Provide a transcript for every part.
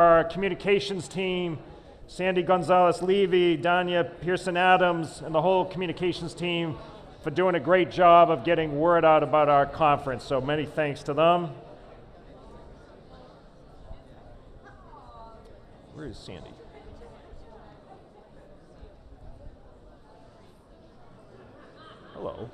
Our communications team, Sandy Gonzalez-Levy, Danya Pearson-Adams, and the whole communications team for doing a great job of getting word out about our conference. So many thanks to them. Where is Sandy? Hello.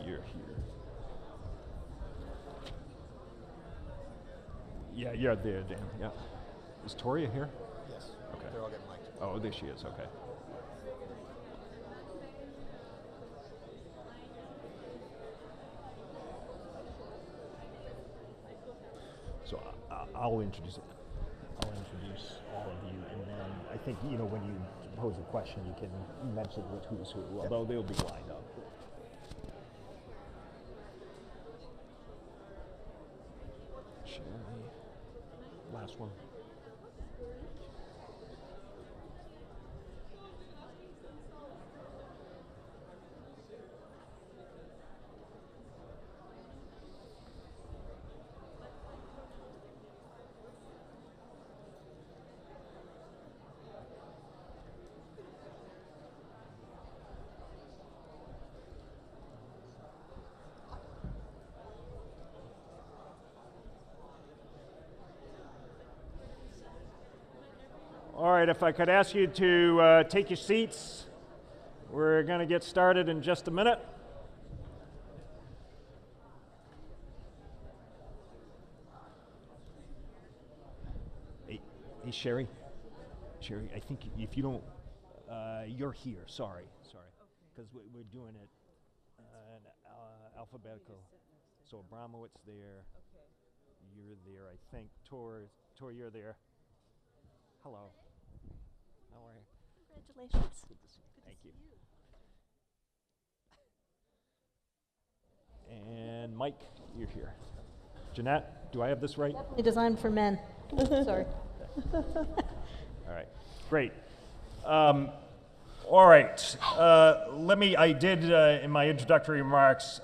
You're here. Yeah, you're there, Dan. Yeah. Is Toria here? Yes. Okay. They're all getting mic'd. Oh, there she is. Okay. So I'll introduce all of you, and then I think when you pose a question, you can mention who's who, although they'll be lined up. Shari, last one. All right, if I could ask you to take your seats. We're going to get started in just a minute. Hey, Shari. Shari, I think if you don't, you're here. Sorry. Because we're doing it alphabetical. So Abramowitz there. Okay. You're there, I think. Tor, you're there. Hello. How are you? Congratulations. Good to see you. Thank you. And Mike, you're here. Jeanette, do I have this right? Definitely designed for men. Sorry. All right, great. All right, I did in my introductory remarks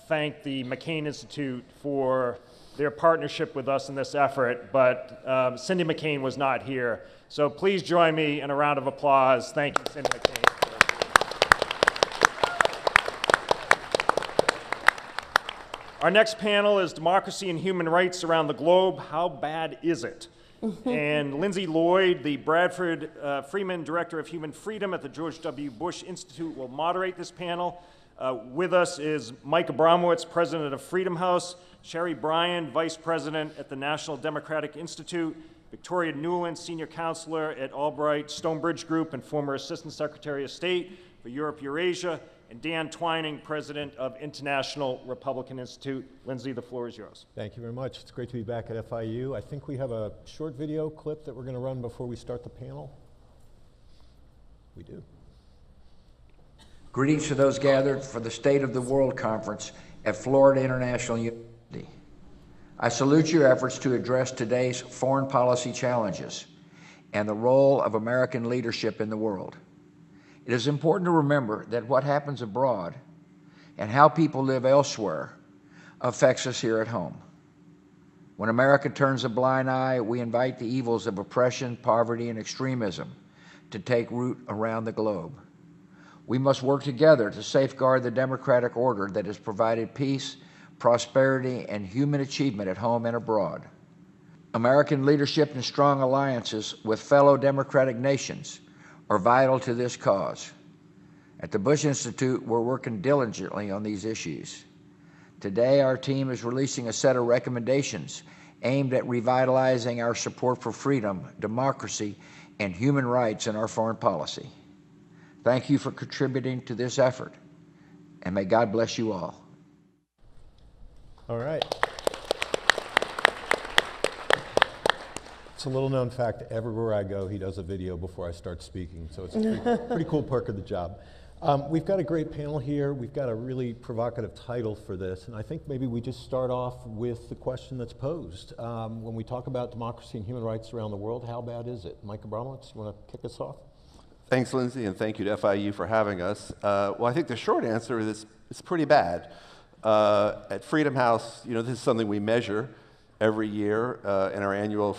thank the McCain Institute for their partnership with us in this effort, but Cindy McCain was not here. So please join me in a round of applause. Thank you, Cindy McCain. Our next panel is Democracy and Human Rights Around the Globe. How bad is it? And Lindsay Lloyd, the Bradford Freeman Director of Human Freedom at the George W. Bush Institute, will moderate this panel. With us is Mike Abramowitz, President of Freedom House, Shari Bryan, Vice President at the National Democratic Institute, Victoria Nuland, Senior Counselor at Albright Stonebridge Group and former Assistant Secretary of State for Europe Eurasia, and Dan Twining, President of International Republican Institute. Lindsay, the floor is yours. Thank you very much. It's great to be back at FIU. I think we have a short video clip that we're going to run before we start the panel. We do. Greetings to those gathered for the State of the World Conference at Florida International University. I salute your efforts to address today's foreign policy challenges and the role of American leadership in the world. It is important to remember that what happens abroad and how people live elsewhere affects us here at home. When America turns a blind eye, we invite the evils of oppression, poverty, and extremism to take root around the globe. We must work together to safeguard the democratic order that has provided peace, prosperity, and human achievement at home and abroad. American leadership and strong alliances with fellow democratic nations are vital to this cause. At the Bush Institute, we're working diligently on these issues. Today, our team is releasing a set of recommendations aimed at revitalizing our support for freedom, democracy, and human rights in our foreign policy. Thank you for contributing to this effort, and may God bless you all. All right. It's a little known fact, everywhere I go, he does a video before I start speaking, so it's a pretty cool perk of the job. We've got a great panel here. We've got a really provocative title for this, and I think maybe we just start off with the question that's posed. When we talk about democracy and human rights around the world, how bad is it? Mike Abramowitz, you want to kick us off? Thanks, Lindsay, and thank you to FIU for having us. Well, I think the short answer is it's pretty bad. At Freedom House, this is something we measure every year in our annual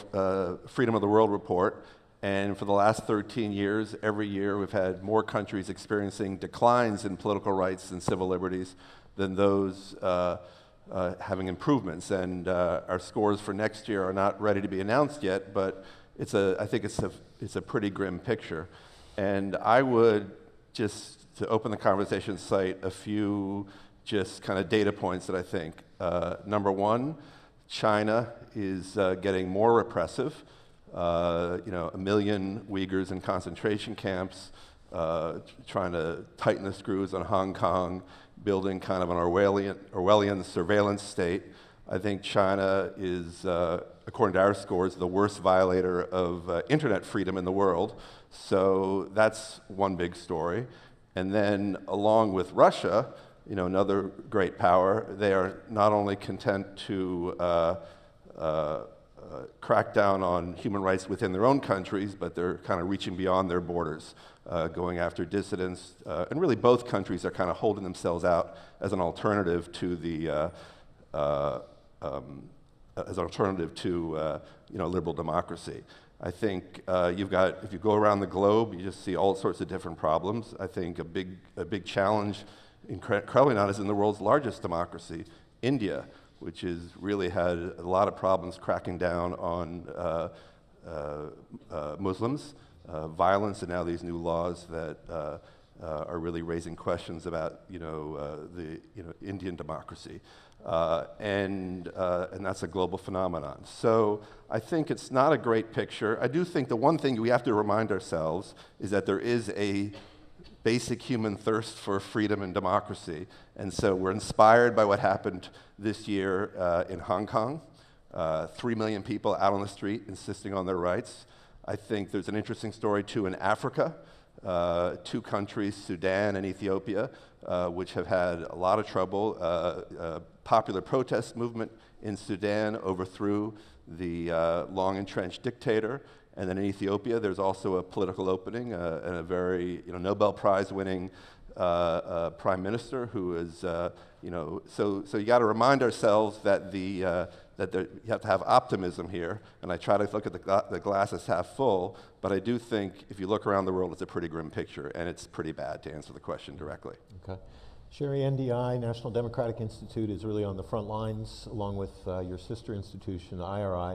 Freedom of the World report. And for the last 13 years, every year we've had more countries experiencing declines in political rights and civil liberties than those having improvements. And our scores for next year are not ready to be announced yet, but I think it's a pretty grim picture. And I would just, to open the conversation, cite a few just kind of data points that I think. Number one, China is getting more repressive. 1 million Uyghurs in concentration camps, trying to tighten the screws on Hong Kong, building kind of an Orwellian surveillance state. I think China is, according to our scores, the worst violator of internet freedom in the world. So that's one big story. And then along with Russia, another great power, they are not only content to crack down on human rights within their own countries, but they're kind of reaching beyond their borders, going after dissidents. And really both countries are kind of holding themselves out as an alternative to the liberal democracy. I think if you go around the globe, you just see all sorts of different problems. I think a big challenge, incredibly not, is in the world's largest democracy, India, which has really had a lot of problems cracking down on Muslims, violence, and now these new laws that are really raising questions about the Indian democracy, and that's a global phenomenon. So I think it's not a great picture. I do think the one thing we have to remind ourselves is that there is a basic human thirst for freedom and democracy. And so we're inspired by what happened this year in Hong Kong. 3 million people out on the street insisting on their rights. I think there's an interesting story too in Africa. 2 countries, Sudan and Ethiopia, which have had a lot of trouble. Popular protest movement in Sudan overthrew the long-entrenched dictator. And then in Ethiopia, there's also a political opening and a very Nobel Prize-winning prime minister who is, so you got to remind ourselves that you have to have optimism here. And I try to look at the glass as half full, but I do think if you look around the world, it's a pretty grim picture, and it's pretty bad, to answer the question directly. Okay. Shari, NDI, National Democratic Institute, is really on the front lines, along with your sister institution, IRI.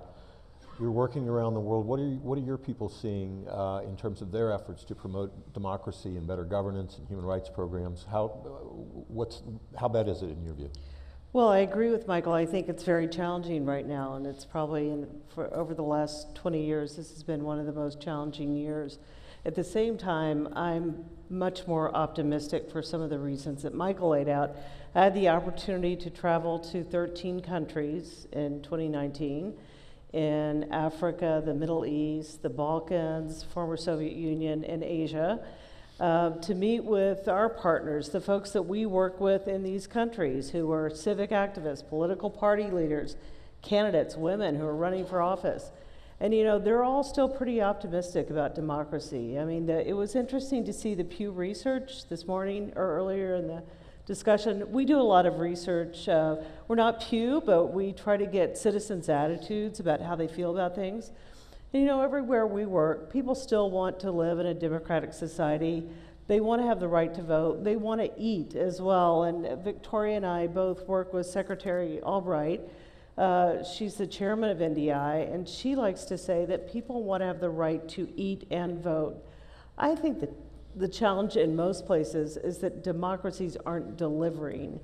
You're working around the world. What are your people seeing in terms of their efforts to promote democracy and better governance and human rights programs? How bad is it in your view? Well, I agree with Michael. I think it's very challenging right now, and it's probably for over the last 20 years, this has been one of the most challenging years. At the same time, I'm much more optimistic for some of the reasons that Michael laid out. I had the opportunity to travel to 13 countries in 2019. In Africa, the Middle East, the Balkans, former Soviet Union, and Asia, to meet with our partners, the folks that we work with in these countries who are civic activists, political party leaders, candidates, women who are running for office. And they're all still pretty optimistic about democracy. I mean, it was interesting to see the Pew Research this morning or earlier in the discussion. We do a lot of research. We're not Pew, but we try to get citizens' attitudes about how they feel about things. And everywhere we work, people still want to live in a democratic society. They want to have the right to vote. They want to eat as well. And Victoria and I both work with Secretary Albright. She's the chairman of NDI, and she likes to say that people want to have the right to eat and vote. I think that the challenge in most places is that democracies aren't delivering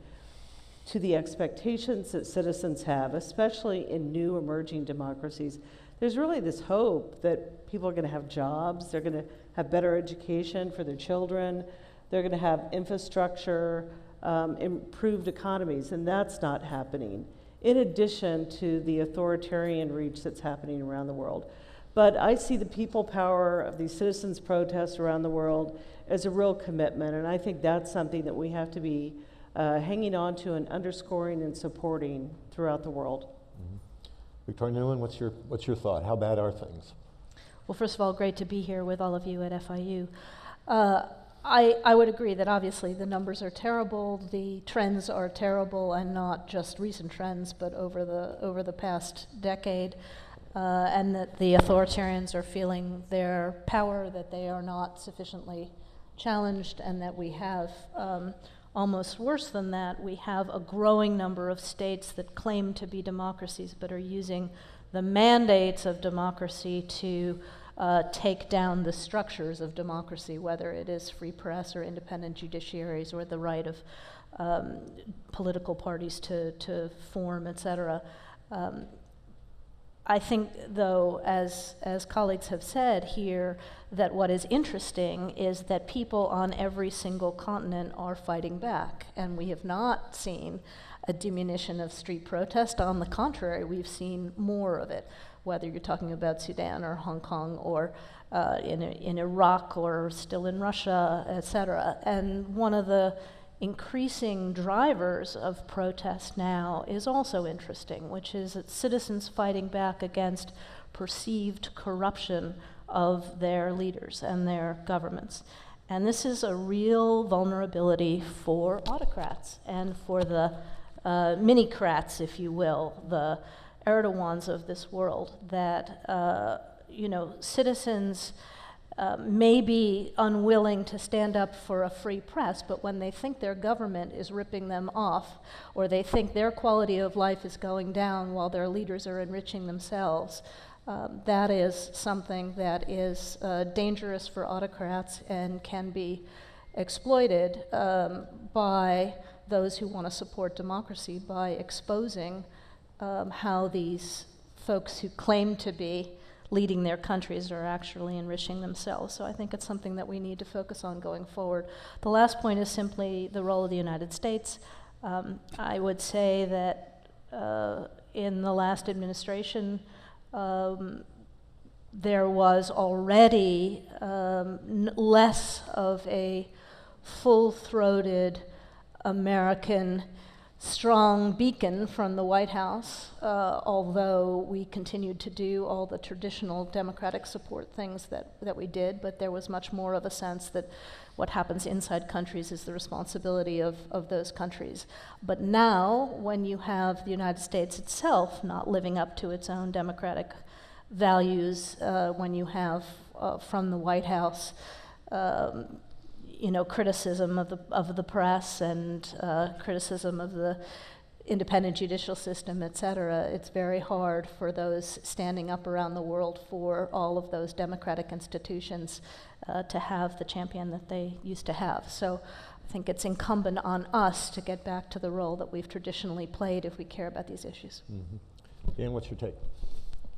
to the expectations that citizens have, especially in new emerging democracies. There's really this hope that people are going to have jobs, they're going to have better education for their children, they're going to have infrastructure, improved economies, and that's not happening, in addition to the authoritarian reach that's happening around the world. But I see the people power of these citizens' protests around the world as a real commitment, and I think that's something that we have to be hanging on to and underscoring and supporting throughout the world. Victoria Nuland, what's your thought? How bad are things? Well, first of all, great to be here with all of you at FIU. I would agree that obviously the numbers are terrible, the trends are terrible, and not just recent trends, but over the past decade, and that the authoritarians are feeling their power, that they are not sufficiently challenged, and that we have, almost worse than that, we have a growing number of states that claim to be democracies but are using the mandates of democracy to take down the structures of democracy, whether it is free press or independent judiciaries or the right of political parties to form, et cetera. I think, though, as colleagues have said here, that what is interesting is that people on every single continent are fighting back, and we have not seen a diminution of street protest. On the contrary, we've seen more of it, whether you're talking about Sudan or Hong Kong or in Iraq or still in Russia, et cetera. And one of the increasing drivers of protest now is also interesting, which is that citizens fighting back against perceived corruption of their leaders and their governments. And this is a real vulnerability for autocrats and for the mini-crats, if you will, the Erdogans of this world, that citizens may be unwilling to stand up for a free press, but when they think their government is ripping them off, or they think their quality of life is going down while their leaders are enriching themselves, that is something that is dangerous for autocrats and can be exploited by those who want to support democracy by exposing how these folks who claim to be leading their countries are actually enriching themselves. So I think it's something that we need to focus on going forward. The last point is simply the role of the United States. I would say that in the last administration, there was already less of a full-throated American strong beacon from the White House, although we continued to do all the traditional democratic support things that we did, but there was much more of a sense that what happens inside countries is the responsibility of those countries. But now, when you have the United States itself not living up to its own democratic values, when you have from the White House criticism of the press and criticism of the independent judicial system, et cetera, it's very hard for those standing up around the world for all of those democratic institutions to have the champion that they used to have. So I think it's incumbent on us to get back to the role that we've traditionally played if we care about these issues. Mm-hmm. Dan, what's your take?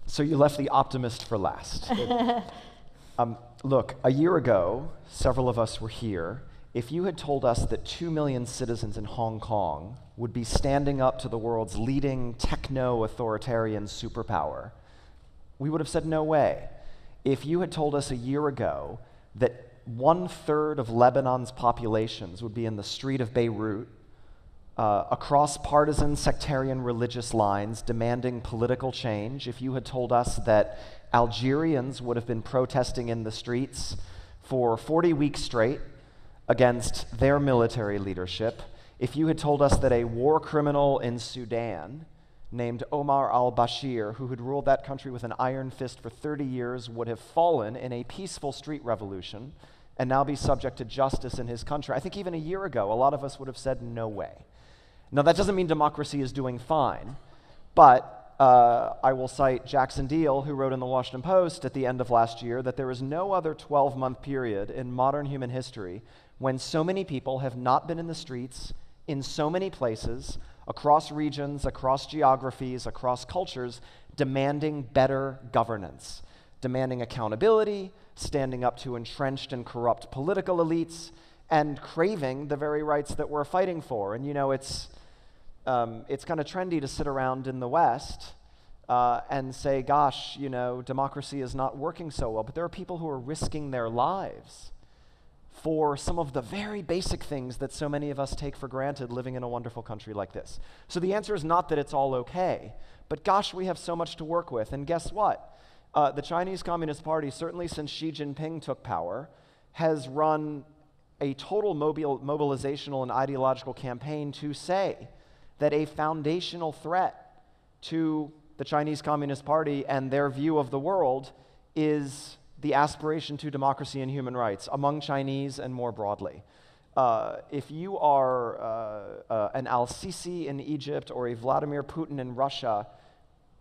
So you left the optimist for last. Look, a year ago, several of us were here. If you had told us that 2 million citizens in Hong Kong would be standing up to the world's leading techno-authoritarian superpower, we would have said no way. If you had told us a year ago that 1/3 of Lebanon's populations would be in the street of Beirut, across partisan sectarian religious lines demanding political change, if you had told us that Algerians would have been protesting in the streets for 40 weeks straight against their military leadership, if you had told us that a war criminal in Sudan named Omar al-Bashir, who had ruled that country with an iron fist for 30 years, would have fallen in a peaceful street revolution and now be subject to justice in his country, I think even a year ago, a lot of us would have said no way. Now, that doesn't mean democracy is doing fine, but I will cite Jackson Deal, who wrote in the Washington Post at the end of last year that there is no other 12-month period in modern human history when so many people have not been in the streets in so many places, across regions, across geographies, across cultures, demanding better governance, demanding accountability, standing up to entrenched and corrupt political elites, and craving the very rights that we're fighting for. And it's kind of trendy to sit around in the West and say, gosh, democracy is not working so well. But there are people who are risking their lives for some of the very basic things that so many of us take for granted living in a wonderful country like this. So the answer is not that it's all okay, but gosh, we have so much to work with. And guess what? The Chinese Communist Party, certainly since Xi Jinping took power, has run a total mobilizational and ideological campaign to say that a foundational threat to the Chinese Communist Party and their view of the world is the aspiration to democracy and human rights among Chinese and more broadly. If you are an al-Sisi in Egypt or a Vladimir Putin in Russia,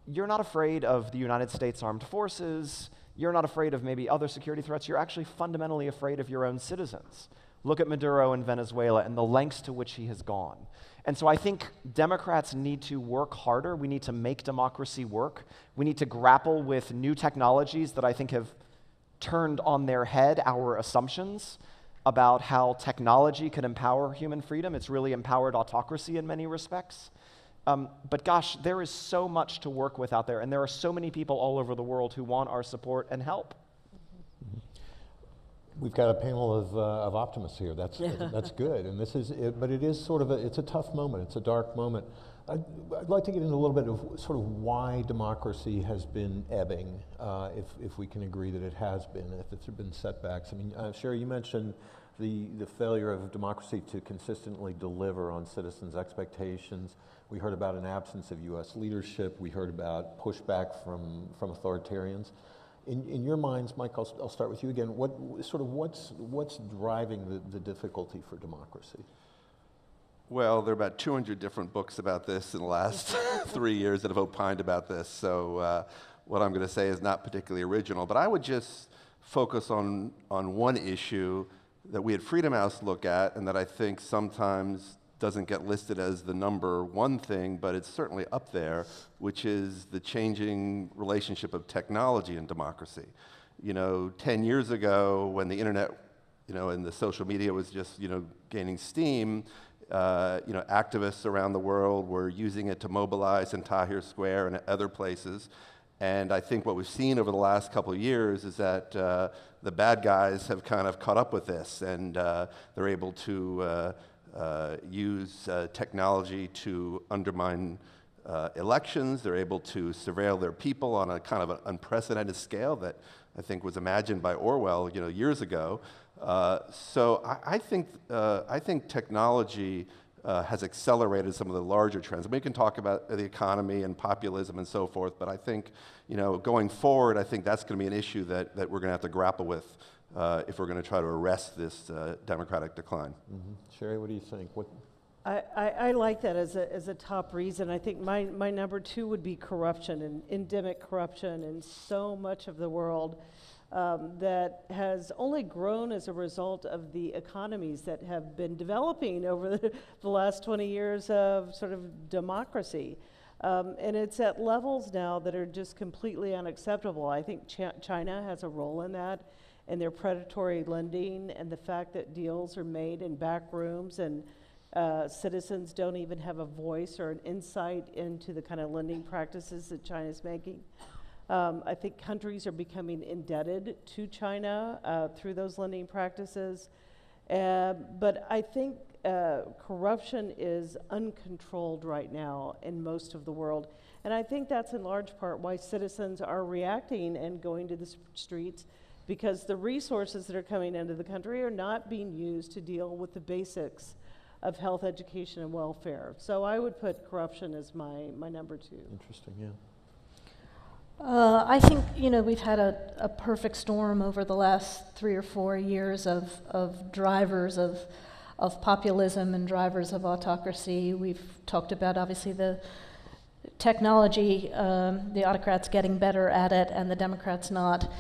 you're not afraid of the United States Armed Forces, you're not afraid of maybe other security threats, you're actually fundamentally afraid of your own citizens. Look at Maduro in Venezuela and the lengths to which he has gone. And so I think Democrats need to work harder. We need to make democracy work. We need to grapple with new technologies that I think have turned on their head our assumptions about how technology can empower human freedom. It's really empowered autocracy in many respects. But gosh, there is so much to work with out there, and there are so many people all over the world who want our support and help. We've got a panel of optimists here. That's good. And this is, but it is sort of it's a tough moment. It's a dark moment. I'd like to get into a little bit of sort of why democracy has been ebbing, if we can agree that it has been, if there have been setbacks. I mean, Shari, you mentioned the failure of democracy to consistently deliver on citizens' expectations. We heard about an absence of U.S. leadership. We heard about pushback from authoritarians. In your minds, Mike, I'll start with you again. What's driving the difficulty for democracy? Well, there are about 200 different books about this in the last 3 years that have opined about this. So what I'm going to say is not particularly original. But I would just focus on one issue that we at Freedom House look at, and that I think sometimes doesn't get listed as the number one thing, but it's certainly up there, which is the changing relationship of technology and democracy. 10 years ago, when the internet, and the social media was just, gaining steam, activists around the world were using it to mobilize in Tahrir Square and other places. And I think what we've seen over the last couple of years is that the bad guys have kind of caught up with this, and they're able to use technology to undermine elections. They're able to surveil their people on a kind of an unprecedented scale that I think was imagined by Orwell, years ago. So I think technology has accelerated some of the larger trends. We can talk about the economy and populism and so forth, but I think, going forward, I think that's going to be an issue that we're going to have to grapple with if we're going to try to arrest this democratic decline. Mm-hmm. Shari, what do you think? I like that as a top reason. I think my number two would be corruption, and endemic corruption in so much of the world that has only grown as a result of the economies that have been developing over the last 20 years of sort of democracy. And it's at levels now that are just completely unacceptable. I think China has a role in that, and their predatory lending, and the fact that deals are made in back rooms, and citizens don't even have a voice or an insight into the kind of lending practices that China's making. I think countries are becoming indebted to China through those lending practices. But I think corruption is uncontrolled right now in most of the world. And I think that's in large part why citizens are reacting and going to the streets, because the resources that are coming into the country are not being used to deal with the basics of health, education, and welfare. So I would put corruption as my number two. Interesting, yeah. I think, we've had a perfect storm over the last 3 or 4 years of drivers of populism and drivers of autocracy. We've talked about, obviously, the technology, the autocrats getting better at it, and the Democrats not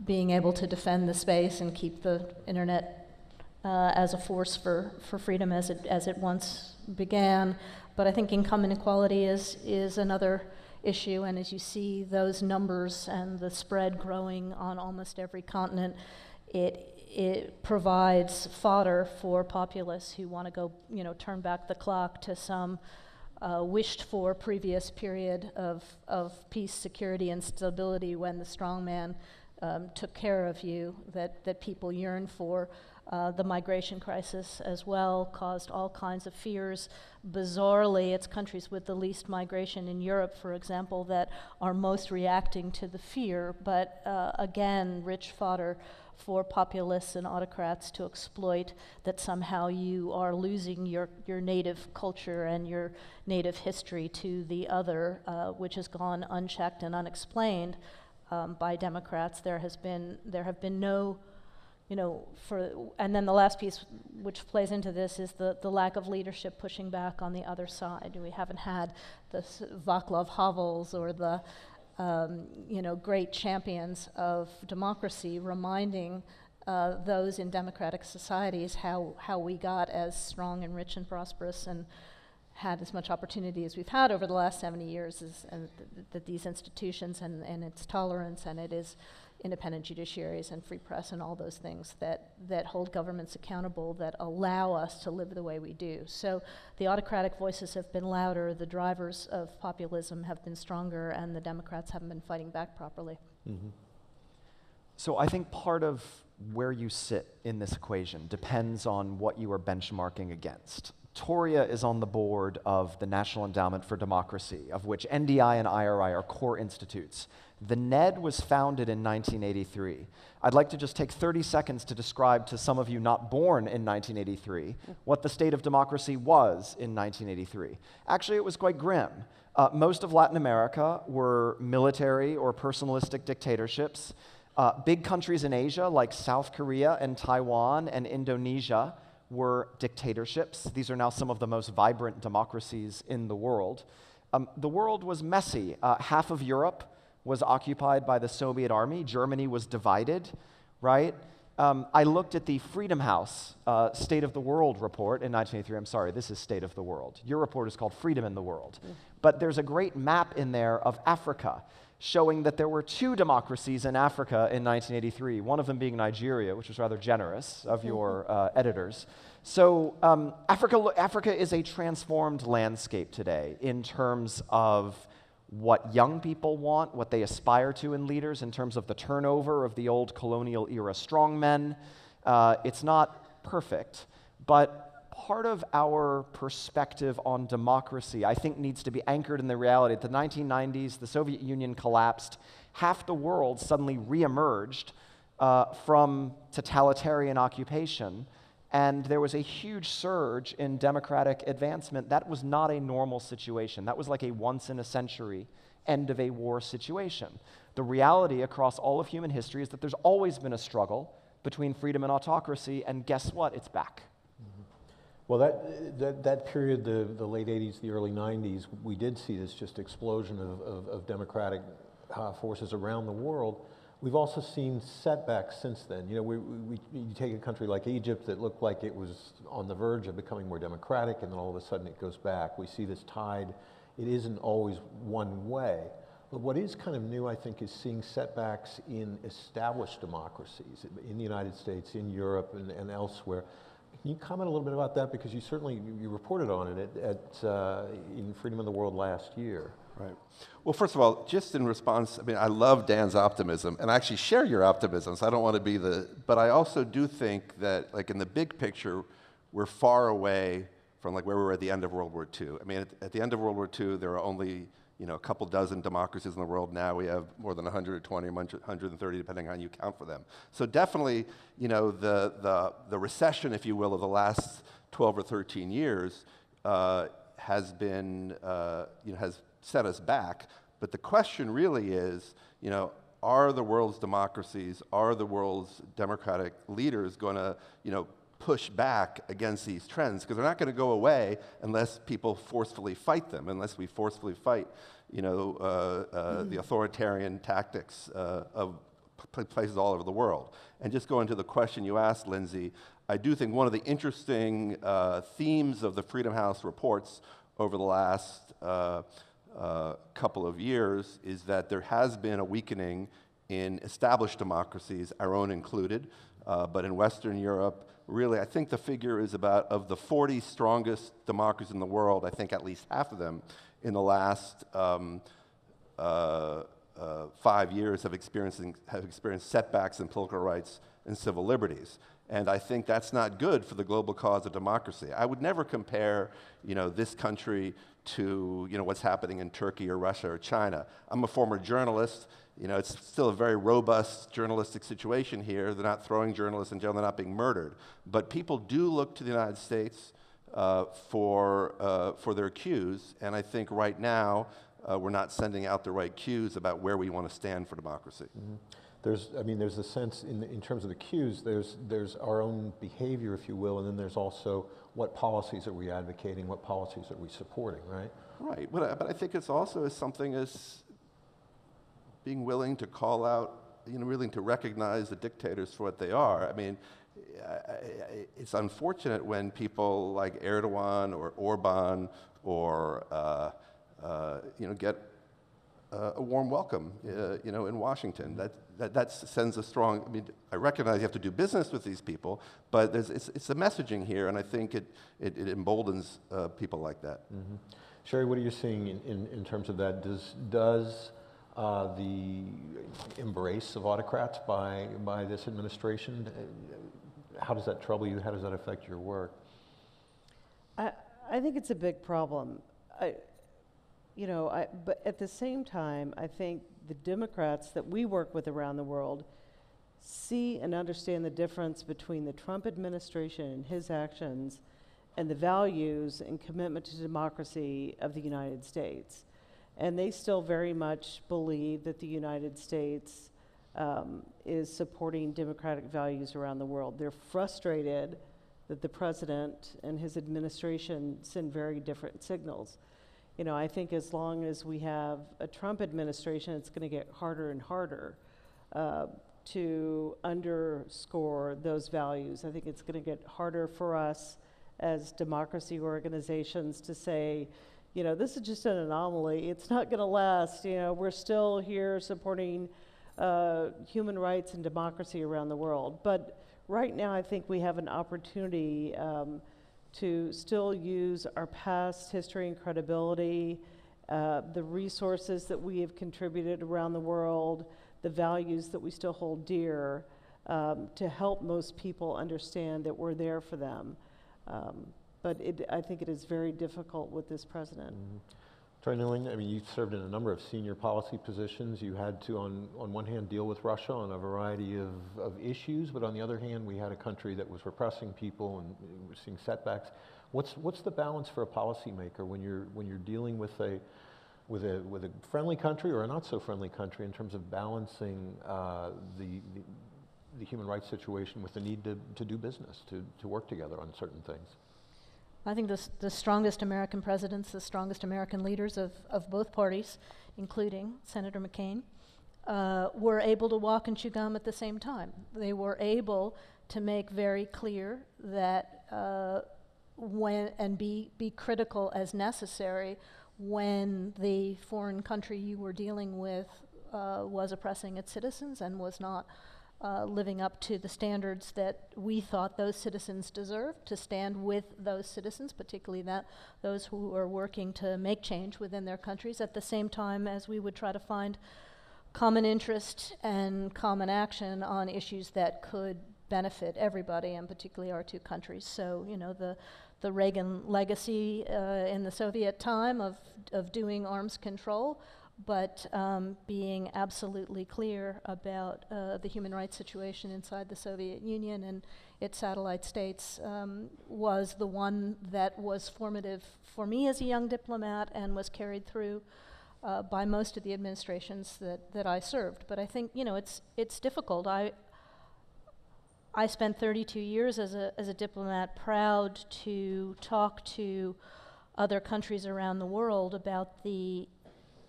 being able to defend the space and keep the internet as a force for freedom as it once began. But I think income inequality is another issue, and as you see those numbers and the spread growing on almost every continent, it provides fodder for populists who want to go, turn back the clock to some wished for previous period of peace, security, and stability when the strong man took care of you, that people yearn for. The migration crisis as well caused all kinds of fears. Bizarrely, it's countries with the least migration in Europe, for example, that are most reacting to the fear, but again, rich fodder for populists and autocrats to exploit, that somehow you are losing your native culture and your native history to the other, which has gone unchecked and unexplained by Democrats. There have been no, and then the last piece which plays into this is the lack of leadership pushing back on the other side. We haven't had the Václav Havels or the great champions of democracy reminding those in democratic societies how we got as strong and rich and prosperous and had as much opportunity as we've had over the last 70 years, and that these institutions and its tolerance, and it is independent judiciaries and free press and all those things that hold governments accountable, that allow us to live the way we do. So the autocratic voices have been louder, the drivers of populism have been stronger, and the Democrats haven't been fighting back properly. Mm-hmm. So I think part of where you sit in this equation depends on what you are benchmarking against. Toria is on the board of the National Endowment for Democracy, of which NDI and IRI are core institutes. The NED was founded in 1983. I'd like to just take 30 seconds to describe to some of you not born in 1983 what the state of democracy was in 1983. Actually, it was quite grim. Most of Latin America were military or personalistic dictatorships. Big countries in Asia, like South Korea and Taiwan and Indonesia, were dictatorships. These are now some of the most vibrant democracies in the world. The world was messy. Half of Europe was occupied by the Soviet army. Germany was divided, right? I looked at the Freedom House State of the World report in 1983. I'm sorry, this is State of the World. Your report is called Freedom in the World. But there's a great map in there of Africa, showing that there were 2 democracies in Africa in 1983, one of them being Nigeria, which was rather generous of your editors. So Africa is a transformed landscape today in terms of what young people want, what they aspire to in leaders, in terms of the turnover of the old colonial era strongmen. It's not perfect, but part of our perspective on democracy, I think, needs to be anchored in the reality that the 1990s, the Soviet Union collapsed, half the world suddenly reemerged from totalitarian occupation, and there was a huge surge in democratic advancement. That was not a normal situation. That was like a once-in-a-century, end-of-a-war situation. The reality across all of human history is that there's always been a struggle between freedom and autocracy, and guess what? It's back. Well, that period, the late 80s, the early 90s, we did see this just explosion of democratic forces around the world. We've also seen setbacks since then. You take a country like Egypt that looked like it was on the verge of becoming more democratic, and then all of a sudden it goes back. We see this tide. It isn't always one way. But what is kind of new, I think, is seeing setbacks in established democracies, in the United States, in Europe, and elsewhere. Can you comment a little bit about that? Because you reported on it in Freedom in the World last year. Right. Well, first of all, just in response, I love Dan's optimism, and I actually share your optimism, so I don't want to be but I also do think that, like, in the big picture, we're far away from, like, where we were at the end of World War II. At the end of World War II, there were only, a couple dozen democracies in the world. Now we have more than 120, 130, depending on how you count for them. So definitely, the recession, if you will, of the last 12 or 13 years has been, has set us back. But the question really is, are the world's democracies, are the world's democratic leaders going to, push back against these trends, because they're not going to go away unless people forcefully fight them, unless we forcefully fight, the authoritarian tactics of places all over the world. And just going to the question you asked, Lindsay, I do think one of the interesting themes of the Freedom House reports over the last couple of years is that there has been a weakening in established democracies, our own included, but in Western Europe, really, I think the figure is about, of the 40 strongest democracies in the world, I think at least half of them in the last 5 years have experienced setbacks in political rights and civil liberties. And I think that's not good for the global cause of democracy. I would never compare, this country to, what's happening in Turkey or Russia or China. I'm a former journalist. It's still a very robust journalistic situation here. They're not throwing journalists in jail. They're not being murdered. But people do look to the United States for their cues. And I think right now we're not sending out the right cues about where we want to stand for democracy. Mm-hmm. There's a sense in terms of the cues, there's our own behavior, if you will, and then there's also what policies are we advocating, what policies are we supporting, right? Right, but I think it's also as something as being willing to call out, willing to recognize the dictators for what they are. I mean, it's unfortunate when people like Erdogan or Orban or get a warm welcome, in Washington. That sends a strong. I mean, I recognize you have to do business with these people, but it's a messaging here, and I think it emboldens people like that. Mm-hmm. Shari, what are you seeing in terms of that? Does the embrace of autocrats by this administration, how does that trouble you? How does that affect your work? I think it's a big problem. But at the same time, I think the Democrats that we work with around the world see and understand the difference between the Trump administration and his actions and the values and commitment to democracy of the United States. And they still very much believe that the United States is supporting democratic values around the world. They're frustrated that the president and his administration send very different signals. I think as long as we have a Trump administration, it's going to get harder and harder to underscore those values. I think it's going to get harder for us as democracy organizations to say, this is just an anomaly. It's not going to last. We're still here supporting human rights and democracy around the world. But right now, I think we have an opportunity to still use our past history and credibility, the resources that we have contributed around the world, the values that we still hold dear, to help most people understand that we're there for them. But I think it is very difficult with this president. Mm-hmm. Dr. Nuland, you served in a number of senior policy positions. You had to, on one hand, deal with Russia on a variety of issues, but on the other hand, we had a country that was repressing people and we're seeing setbacks. What's the balance for a policymaker when you're dealing with a friendly country or a not so friendly country in terms of balancing the human rights situation with the need to do business, to work together on certain things? I think the strongest American presidents, the strongest American leaders of both parties, including Senator McCain, were able to walk and chew gum at the same time. They were able to make very clear that and be critical as necessary when the foreign country you were dealing with was oppressing its citizens and was not living up to the standards that we thought those citizens deserved, to stand with those citizens, particularly those who are working to make change within their countries, at the same time as we would try to find common interest and common action on issues that could benefit everybody, and particularly our two countries. So, the Reagan legacy in the Soviet time of doing arms control, but being absolutely clear about the human rights situation inside the Soviet Union and its satellite states was the one that was formative for me as a young diplomat and was carried through by most of the administrations that I served. But I think, it's difficult. I spent 32 years as a diplomat, proud to talk to other countries around the world about the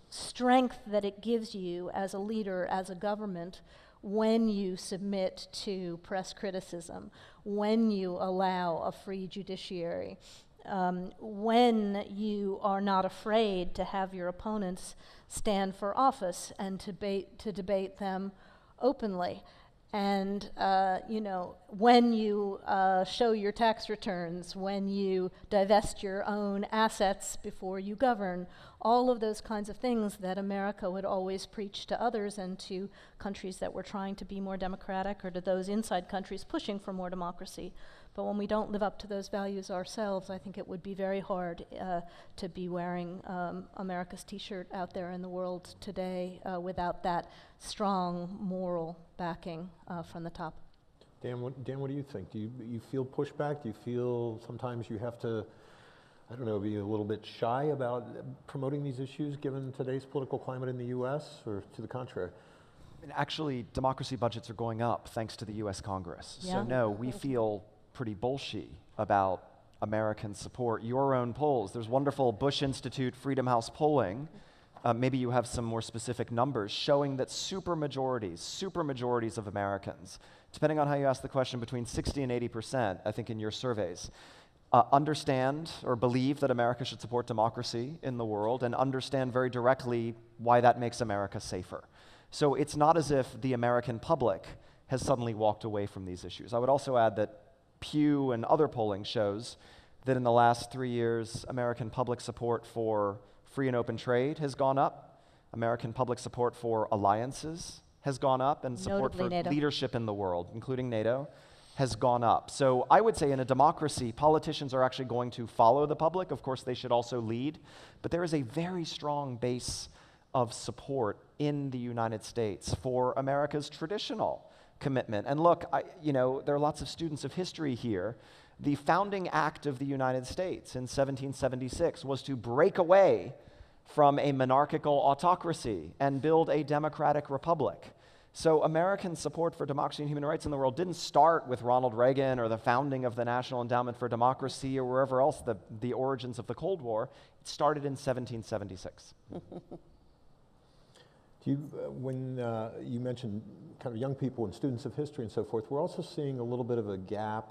strength that it gives you as a leader, as a government, when you submit to press criticism, when you allow a free judiciary, when you are not afraid to have your opponents stand for office and to debate them openly. And when you show your tax returns, when you divest your own assets before you govern, all of those kinds of things that America would always preach to others and to countries that were trying to be more democratic, or to those inside countries pushing for more democracy. But when we don't live up to those values ourselves, I think it would be very hard to be wearing America's t-shirt out there in the world today without that strong moral backing from the top. Dan, what do you think? Do you feel pushback? Do you feel sometimes you have to, I don't know, be a little bit shy about promoting these issues given today's political climate in the U.S., or to the contrary? And actually, democracy budgets are going up thanks to the U.S. Congress. Yeah. So no, we feel pretty bullshit about American support. Your own polls, there's wonderful Bush Institute Freedom House polling, maybe you have some more specific numbers, showing that supermajorities of Americans, depending on how you ask the question, between 60 and 80%, I think in your surveys, understand or believe that America should support democracy in the world, and understand very directly why that makes America safer. So it's not as if the American public has suddenly walked away from these issues. I would also add that Pew and other polling shows that in the last 3 years, American public support for free and open trade has gone up. American public support for alliances has gone up, and support Notably for NATO. leadership in the world, including NATO, has gone up. So I would say in a democracy, politicians are actually going to follow the public. Of course, they should also lead. But there is a very strong base of support in the United States for America's traditional commitment. And look, there are lots of students of history here. The founding act of the United States in 1776 was to break away from a monarchical autocracy and build a democratic republic. So American support for democracy and human rights in the world didn't start with Ronald Reagan or the founding of the National Endowment for Democracy or wherever else the origins of the Cold War. It started in 1776. When you mentioned kind of young people and students of history and so forth, we're also seeing a little bit of a gap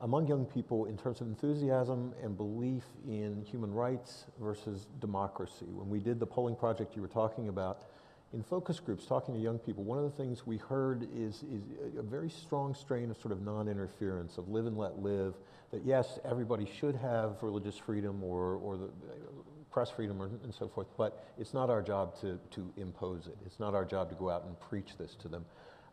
among young people in terms of enthusiasm and belief in human rights versus democracy. When we did the polling project you were talking about, in focus groups, talking to young people, one of the things we heard is a very strong strain of sort of non-interference, of live and let live, that yes, everybody should have religious freedom or the press freedom and so forth, but it's not our job to impose it. It's not our job to go out and preach this to them.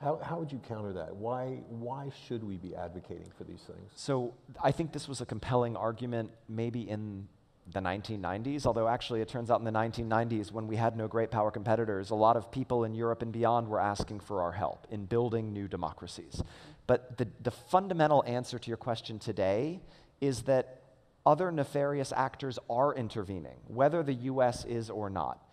How would you counter that? Why should we be advocating for these things? So I think this was a compelling argument maybe in the 1990s, although actually it turns out in the 1990s, when we had no great power competitors, a lot of people in Europe and beyond were asking for our help in building new democracies. But the fundamental answer to your question today is that other nefarious actors are intervening, whether the US is or not.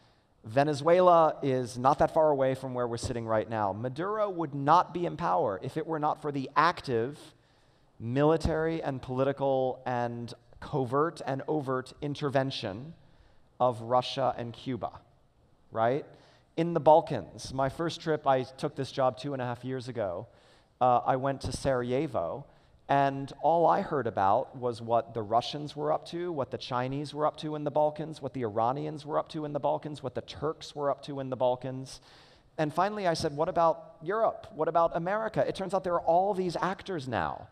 Venezuela is not that far away from where we're sitting right now. Maduro would not be in power if it were not for the active military and political and covert and overt intervention of Russia and Cuba, right? In the Balkans, my first trip, I took this job 2.5 years ago. I went to Sarajevo, and all I heard about was what the Russians were up to, what the Chinese were up to in the Balkans, what the Iranians were up to in the Balkans, what the Turks were up to in the Balkans. And finally I said, what about Europe? What about America? It turns out there are all these actors now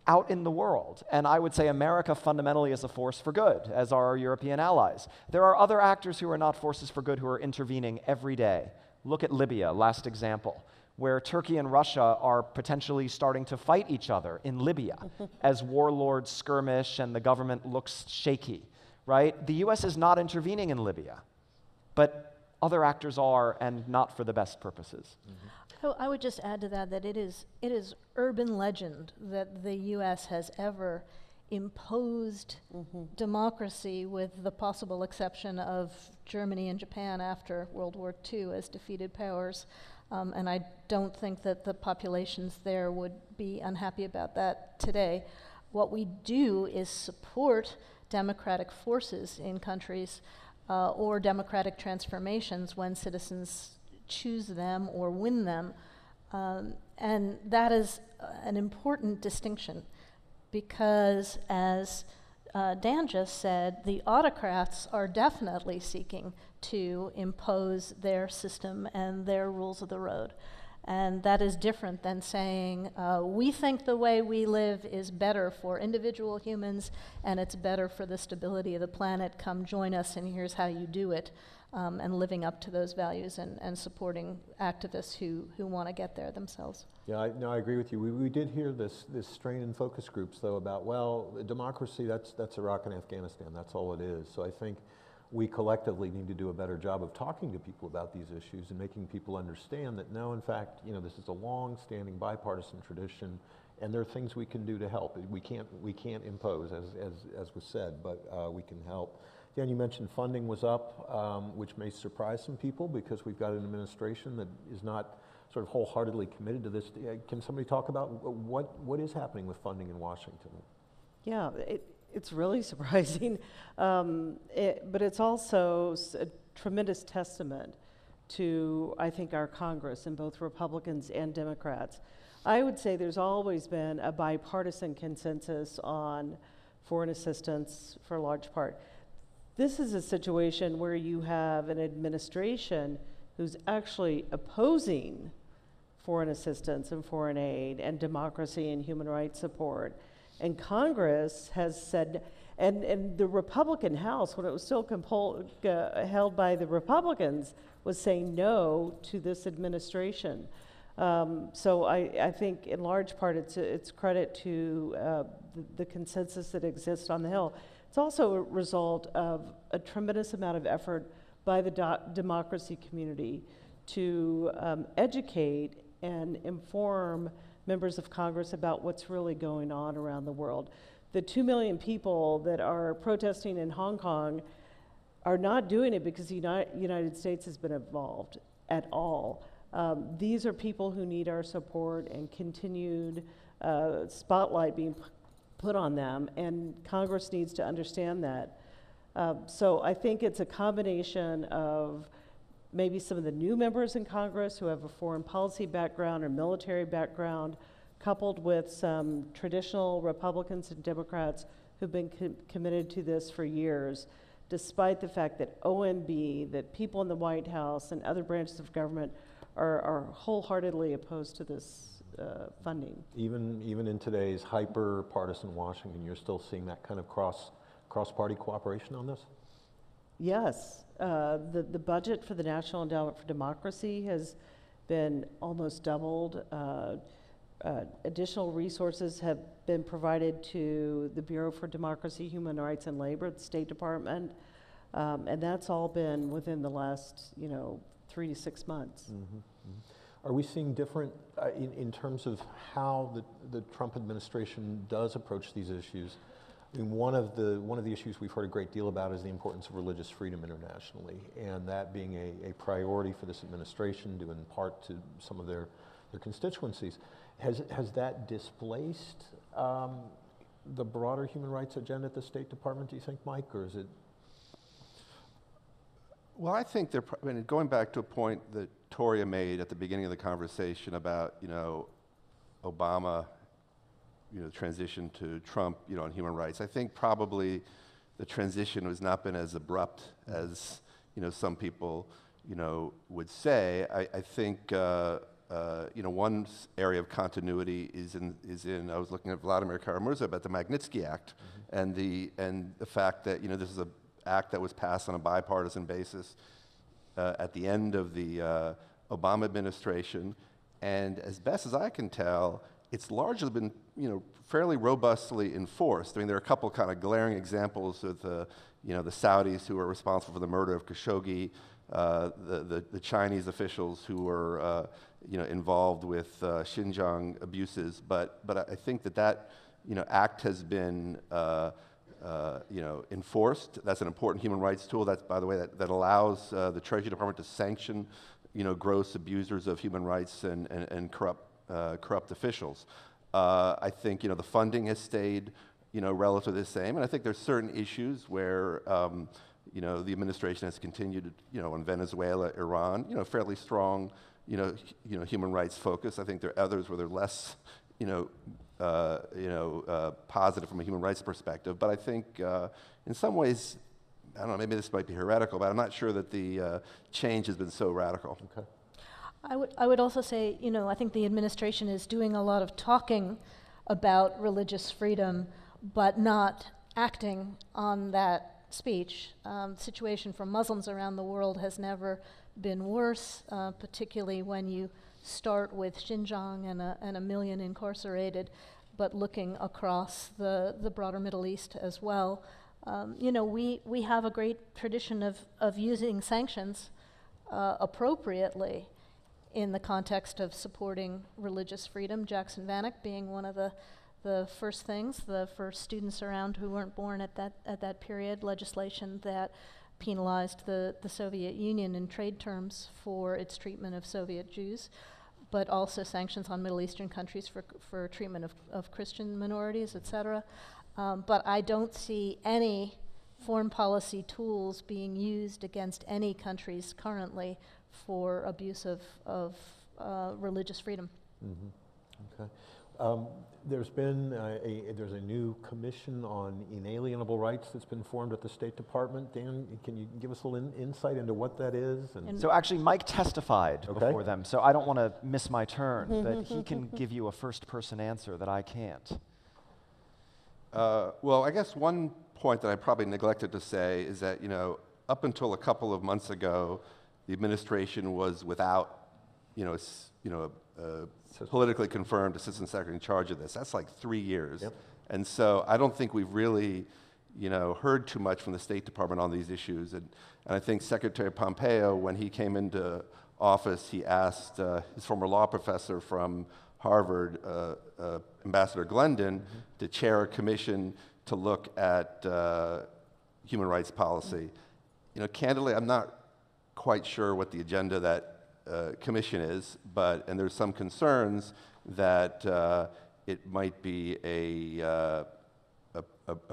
out in the world. And I would say America fundamentally is a force for good, as are our European allies. There are other actors who are not forces for good who are intervening every day. Look at Libya, last example, where Turkey and Russia are potentially starting to fight each other in Libya as warlords skirmish and the government looks shaky, right? The US is not intervening in Libya, but other actors are, and not for the best purposes. I would just add to that it is urban legend that the U.S. has ever imposed democracy, with the possible exception of Germany and Japan after World War II as defeated powers. And I don't think that the populations there would be unhappy about that today. What we do is support democratic forces in countries or democratic transformations when citizens choose them or win them. And that is an important distinction because, as Dan just said, the autocrats are definitely seeking to impose their system and their rules of the road. And that is different than saying, we think the way we live is better for individual humans and it's better for the stability of the planet. Come join us and here's how you do it. And living up to those values and supporting activists who want to get there themselves. Yeah, I agree with you. We did hear this strain in focus groups, though, about, well, democracy, that's Iraq and Afghanistan. That's all it is. So I think we collectively need to do a better job of talking to people about these issues and making people understand that, no, in fact, this is a long-standing bipartisan tradition, and there are things we can do to help. We can't impose, as was said, but we can help. Dan, you mentioned funding was up, which may surprise some people because we've got an administration that is not sort of wholeheartedly committed to this. Can somebody talk about what is happening with funding in Washington? Yeah, it's really surprising, but it's also a tremendous testament to, I think, our Congress, and both Republicans and Democrats. I would say there's always been a bipartisan consensus on foreign assistance for a large part. This is a situation where you have an administration who's actually opposing foreign assistance and foreign aid and democracy and human rights support. And Congress has said, and the Republican House, when it was still held by the Republicans, was saying no to this administration. So I think in large part it's credit to the consensus that exists on the Hill. It's also a result of a tremendous amount of effort by the democracy community to educate and inform members of Congress about what's really going on around the world. The 2 million people that are protesting in Hong Kong are not doing it because the United States has been involved at all. These are people who need our support and continued spotlight being put on them, and Congress needs to understand that. So I think it's a combination of maybe some of the new members in Congress who have a foreign policy background or military background, coupled with some traditional Republicans and Democrats who've been committed to this for years, despite the fact that OMB, that people in the White House and other branches of government are wholeheartedly opposed to this funding. Even in today's hyper-partisan Washington, you're still seeing that kind of cross-party cooperation on this? Yes, the budget for the National Endowment for Democracy has been almost doubled. Additional resources have been provided to the Bureau for Democracy, Human Rights, and Labor, the State Department, and that's all been within the last 3 to 6 months. Mm-hmm. Mm-hmm. Are we seeing different, in terms of how the Trump administration does approach these issues? I mean, one of the issues we've heard a great deal about is the importance of religious freedom internationally, and that being a priority for this administration, due in part to some of their constituencies. Has that displaced the broader human rights agenda at the State Department, do you think, Mike, or is it? Well, I think going back to a point that Toria made at the beginning of the conversation about, Obama, transition to Trump, on human rights. I think probably the transition has not been as abrupt as, some people, would say. I think, one area of continuity is in I was looking at Vladimir Karamurza about the Magnitsky Act, mm-hmm. and the fact that, this is an act that was passed on a bipartisan basis at the end of the Obama administration, and as best as I can tell, it's largely been, fairly robustly enforced. I mean, there are a couple kind of glaring examples of the Saudis who are responsible for the murder of Khashoggi, the Chinese officials who were, involved with Xinjiang abuses. But I think that act has been, enforced. That's an important human rights tool. That's, by the way, that allows the Treasury Department to sanction gross abusers of human rights and corrupt officials. I think the funding has stayed relatively the same, and I think there's certain issues where the administration has continued, in Venezuela, Iran, fairly strong, human rights focus. I think there are others where they're less, positive from a human rights perspective. But I think in some ways, I don't know, maybe this might be heretical, but I'm not sure that the change has been so radical. Okay. I would also say, I think the administration is doing a lot of talking about religious freedom, but not acting on that speech. Situation for Muslims around the world has never been worse, particularly when you start with Xinjiang and a million incarcerated, but looking across the broader Middle East as well. We have a great tradition of using sanctions appropriately in the context of supporting religious freedom. Jackson Vanik being one of the first things, the first students around who weren't born at that period, legislation that penalized the Soviet Union in trade terms for its treatment of Soviet Jews, but also sanctions on Middle Eastern countries for treatment of Christian minorities, etc. But I don't see any foreign policy tools being used against any countries currently for abuse of religious freedom. Mm-hmm. Okay. There's a new commission on inalienable rights that's been formed at the State Department. Dan, can you give us a little insight into what that is? So actually, Mike testified before them, so I don't want to miss my turn, but he can give you a first-person answer that I can't. Well, I guess one point that I probably neglected to say is that, up until a couple of months ago, the administration was without, a politically confirmed assistant secretary in charge of this. That's like 3 years. Yep. And so I don't think we've really, heard too much from the State Department on these issues. And I think Secretary Pompeo, when he came into office, he asked his former law professor from Harvard, Ambassador Glendon, to chair a commission to look at human rights policy. Candidly, I'm not quite sure what the agenda of that commission is, and there's some concerns that it might be a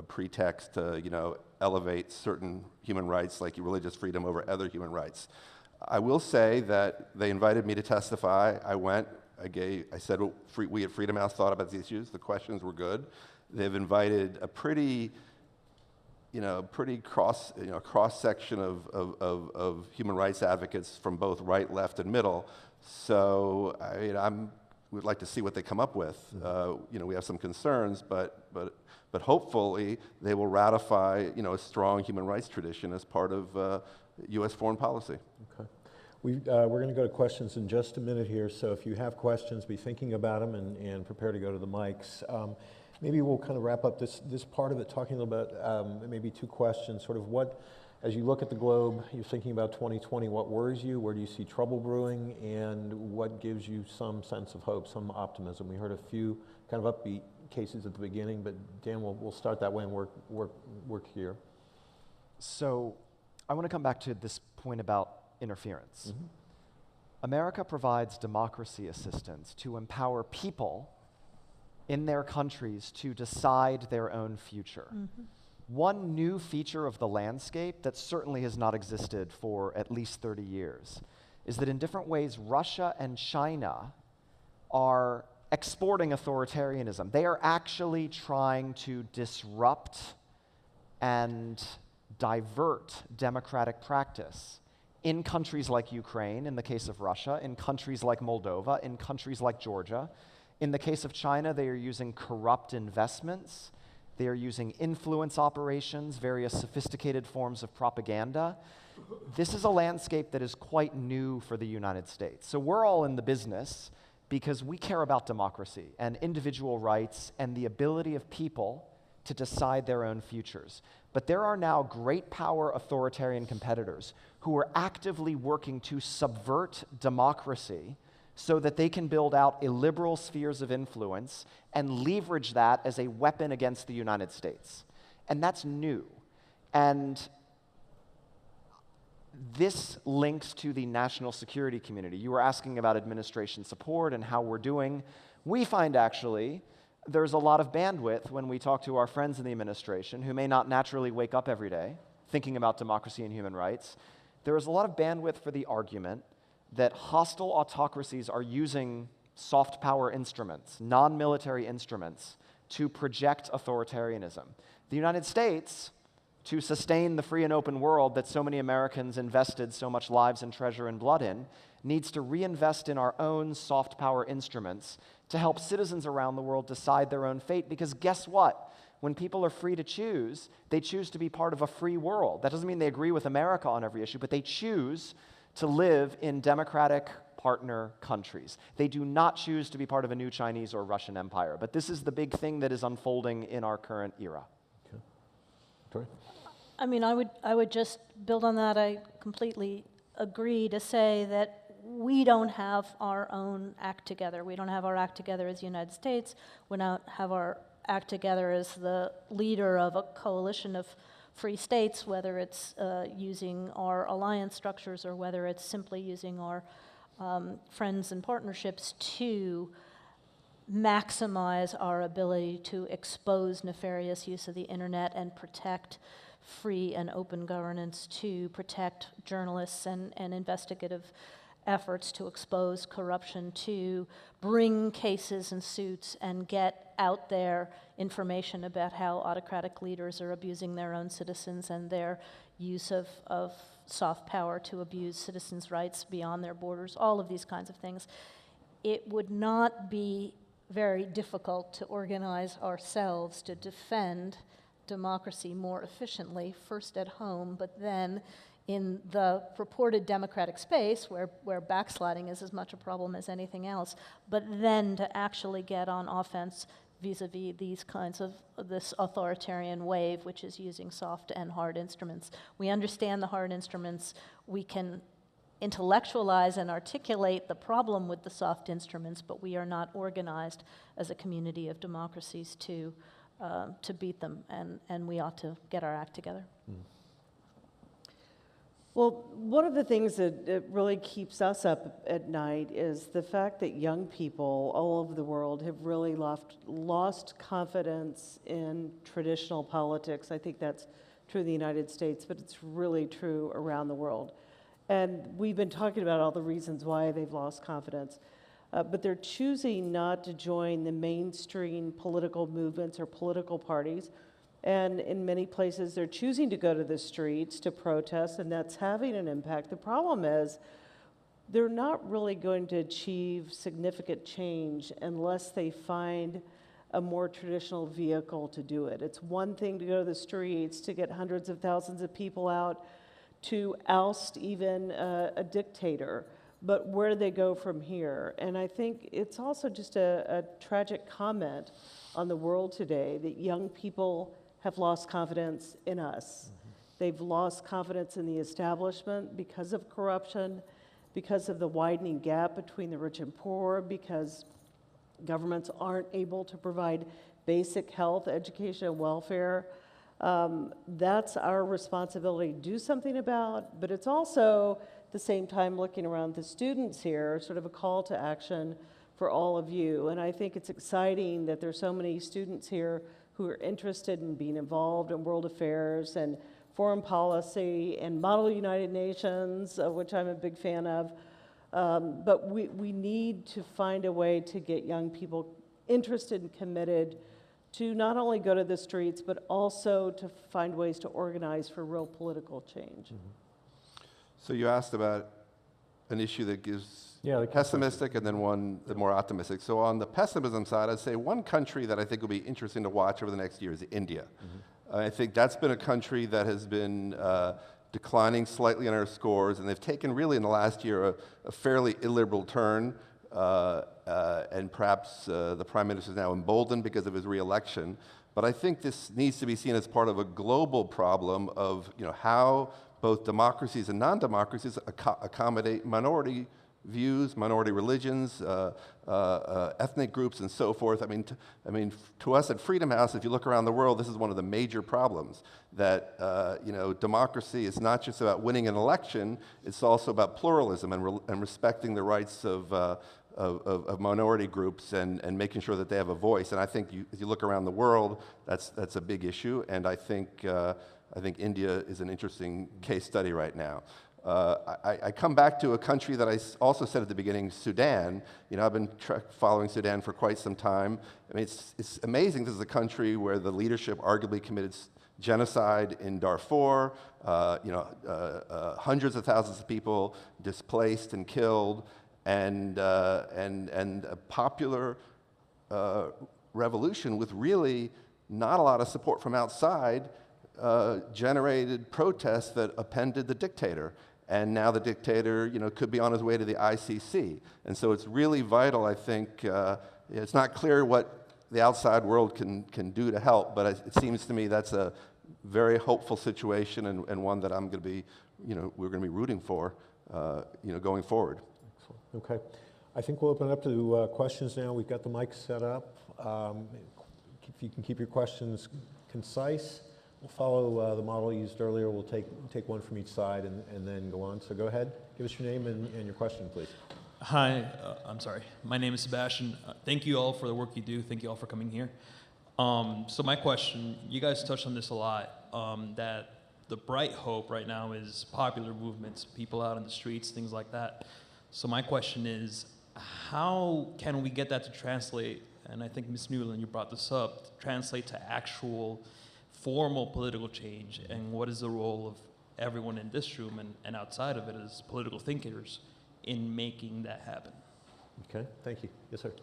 pretext to elevate certain human rights like religious freedom over other human rights. I will say that they invited me to testify. I went. I said what we at Freedom House thought about these issues. The questions were good. They've invited a pretty cross section of human rights advocates from both right, left, and middle. So we'd like to see what they come up with. We have some concerns, but hopefully they will ratify a strong human rights tradition as part of U.S. foreign policy. Okay. We're going to go to questions in just a minute here, so if you have questions, be thinking about them and prepare to go to the mics. Maybe we'll kind of wrap up this part of it talking a little about maybe two questions, sort of what, as you look at the globe, you're thinking about 2020, what worries you, where do you see trouble brewing, and what gives you some sense of hope, some optimism? We heard a few kind of upbeat cases at the beginning, but Dan, we'll start that way and work here. So I want to come back to this point about interference. America provides democracy assistance to empower people in their countries to decide their own future. One new feature of the landscape that certainly has not existed for at least 30 years is that in different ways, Russia and China are exporting authoritarianism. They are actually trying to disrupt and divert democratic practice in countries like Ukraine, in the case of Russia, in countries like Moldova, in countries like Georgia. In the case of China, they are using corrupt investments. They are using influence operations, various sophisticated forms of propaganda. This is a landscape that is quite new for the United States. So we're all in the business because we care about democracy and individual rights and the ability of people to decide their own futures. But there are now great power authoritarian competitors who are actively working to subvert democracy so that they can build out illiberal spheres of influence and leverage that as a weapon against the United States. And that's new. And this links to the national security community. You were asking about administration support and how we're doing. We find actually there's a lot of bandwidth when we talk to our friends in the administration who may not naturally wake up every day thinking about democracy and human rights. There is a lot of bandwidth for the argument that hostile autocracies are using soft power instruments, non-military instruments, to project authoritarianism. The United States, to sustain the free and open world that so many Americans invested so much lives and treasure and blood in, needs to reinvest in our own soft power instruments to help citizens around the world decide their own fate. Because guess what? When people are free to choose, they choose to be part of a free world. That doesn't mean they agree with America on every issue, but they choose to live in democratic partner countries. They do not choose to be part of a new Chinese or Russian empire. But this is the big thing that is unfolding in our current era. Okay. Tori? I mean, I would just build on that. I completely agree to say that we don't have our own act together. We don't have our act together as the United States. We don't have our act together as the leader of a coalition of free states, whether it's using our alliance structures or whether it's simply using our friends and partnerships to maximize our ability to expose nefarious use of the internet and protect free and open governance, to protect journalists and investigative efforts, to expose corruption, to bring cases and suits and get out there information about how autocratic leaders are abusing their own citizens and their use of soft power to abuse citizens' rights beyond their borders, all of these kinds of things. It would not be very difficult to organize ourselves to defend democracy more efficiently, first at home, but then in the purported democratic space where backsliding is as much a problem as anything else, but then to actually get on offense vis-a-vis these kinds of this authoritarian wave, which is using soft and hard instruments. We understand the hard instruments. We can intellectualize and articulate the problem with the soft instruments, but we are not organized as a community of democracies to beat them, and we ought to get our act together. Well, one of the things that really keeps us up at night is the fact that young people all over the world have really lost confidence in traditional politics. I think that's true in the United States, but it's really true around the world. And we've been talking about all the reasons why they've lost confidence, but they're choosing not to join the mainstream political movements or political parties. And in many places, they're choosing to go to the streets to protest, and that's having an impact. The problem is they're not really going to achieve significant change unless they find a more traditional vehicle to do it. It's one thing to go to the streets, to get hundreds of thousands of people out, to oust even a dictator. But where do they go from here? And I think it's also just a tragic comment on the world today that young people have lost confidence in us. They've lost confidence in the establishment because of corruption, because of the widening gap between the rich and poor, because governments aren't able to provide basic health, education, and welfare. That's our responsibility to do something about, but it's also, at the same time, looking around the students here, sort of a call to action for all of you. And I think it's exciting that there's so many students here who are interested in being involved in world affairs and foreign policy and model United Nations, which I'm a big fan of. But we need to find a way to get young people interested and committed to not only go to the streets, but also to find ways to organize for real political change. So you asked about an issue that gives pessimistic and then one the more optimistic. So on the pessimism side, I'd say one country that I think will be interesting to watch over the next year is India. I think that's been a country that has been declining slightly in our scores, and they've taken really in the last year a fairly illiberal turn, and perhaps the Prime Minister is now emboldened because of his re-election. But I think this needs to be seen as part of a global problem of how both democracies and non-democracies accommodate minority views, minority religions, ethnic groups, and so forth. To us at Freedom House, if you look around the world, this is one of the major problems, that democracy is not just about winning an election, it's also about pluralism and respecting the rights of minority groups and making sure that they have a voice. And I think if you look around the world, that's a big issue, and I think India is an interesting case study right now. I come back to a country that I also said at the beginning, Sudan. I've been following Sudan for quite some time. It's amazing. This is a country where the leadership arguably committed genocide in Darfur, hundreds of thousands of people displaced and killed, and a popular revolution with really not a lot of support from outside generated protests that appended the dictator. And now the dictator, could be on his way to the ICC. And so it's really vital, I think. It's not clear what the outside world can do to help, but it seems to me that's a very hopeful situation, and one that I'm going to be, we're going to be rooting for, going forward. Excellent. Okay. I think we'll open it up to questions now. We've got the mic set up. If you can keep your questions concise. We'll follow the model used earlier. We'll take one from each side and then go on. So go ahead, give us your name and your question, please. Hi, I'm sorry. My name is Sebastian. Thank you all for the work you do. Thank you all for coming here. So my question, you guys touched on this a lot, that the bright hope right now is popular movements, people out on the streets, things like that. So my question is, how can we get that to translate, and I think Ms. Nuland, you brought this up, translate to actual formal political change, and what is the role of everyone in this room and outside of it as political thinkers in making that happen? Okay, thank you. Yes, sir.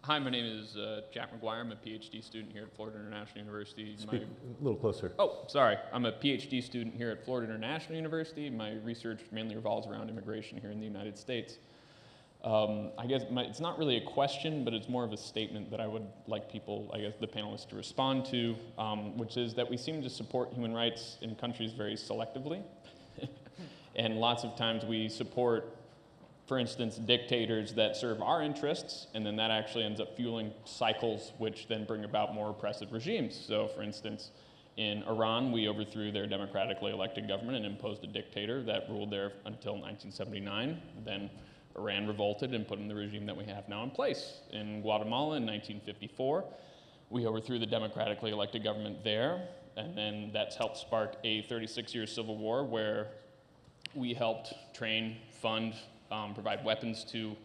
Hi, my name is Jack McGuire. I'm a PhD student here at Florida International University. Speak a little closer. Oh, sorry. I'm a PhD student here at Florida International University. My research mainly revolves around immigration here in the United States. I guess it's not really a question, but it's more of a statement that I would like people, the panelists, to respond to, which is that we seem to support human rights in countries very selectively. And lots of times we support, for instance, dictators that serve our interests, and then that actually ends up fueling cycles which then bring about more oppressive regimes. So, for instance, in Iran, we overthrew their democratically elected government and imposed a dictator that ruled there until 1979. Then Iran revolted and put in the regime that we have now in place. In Guatemala in 1954, we overthrew the democratically elected government there, and then that's helped spark a 36-year civil war where we helped train, fund, provide weapons to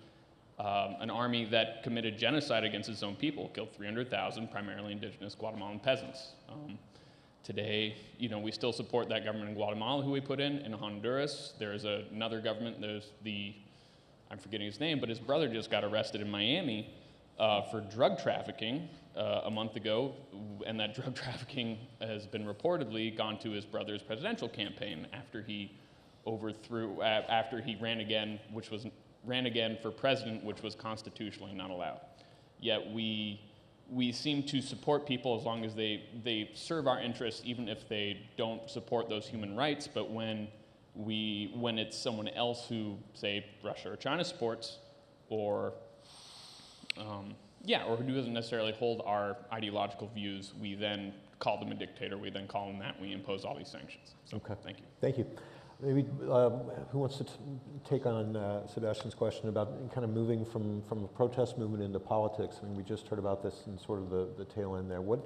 an army that committed genocide against its own people, killed 300,000 primarily indigenous Guatemalan peasants. Today, we still support that government in Guatemala who we put in Honduras. There's another government, there's I'm forgetting his name, but his brother just got arrested in Miami for drug trafficking a month ago, and that drug trafficking has been reportedly gone to his brother's presidential campaign after he ran again for president, which was constitutionally not allowed. Yet we seem to support people as long as they serve our interests, even if they don't support those human rights. But when it's someone else who, say, Russia or China supports, or who doesn't necessarily hold our ideological views, we then call them a dictator, we then call them that, we impose all these sanctions. So, okay. Thank you. Thank you. Maybe, who wants to take on Sebastian's question about kind of moving from a protest movement into politics? We just heard about this in sort of the tail end there. What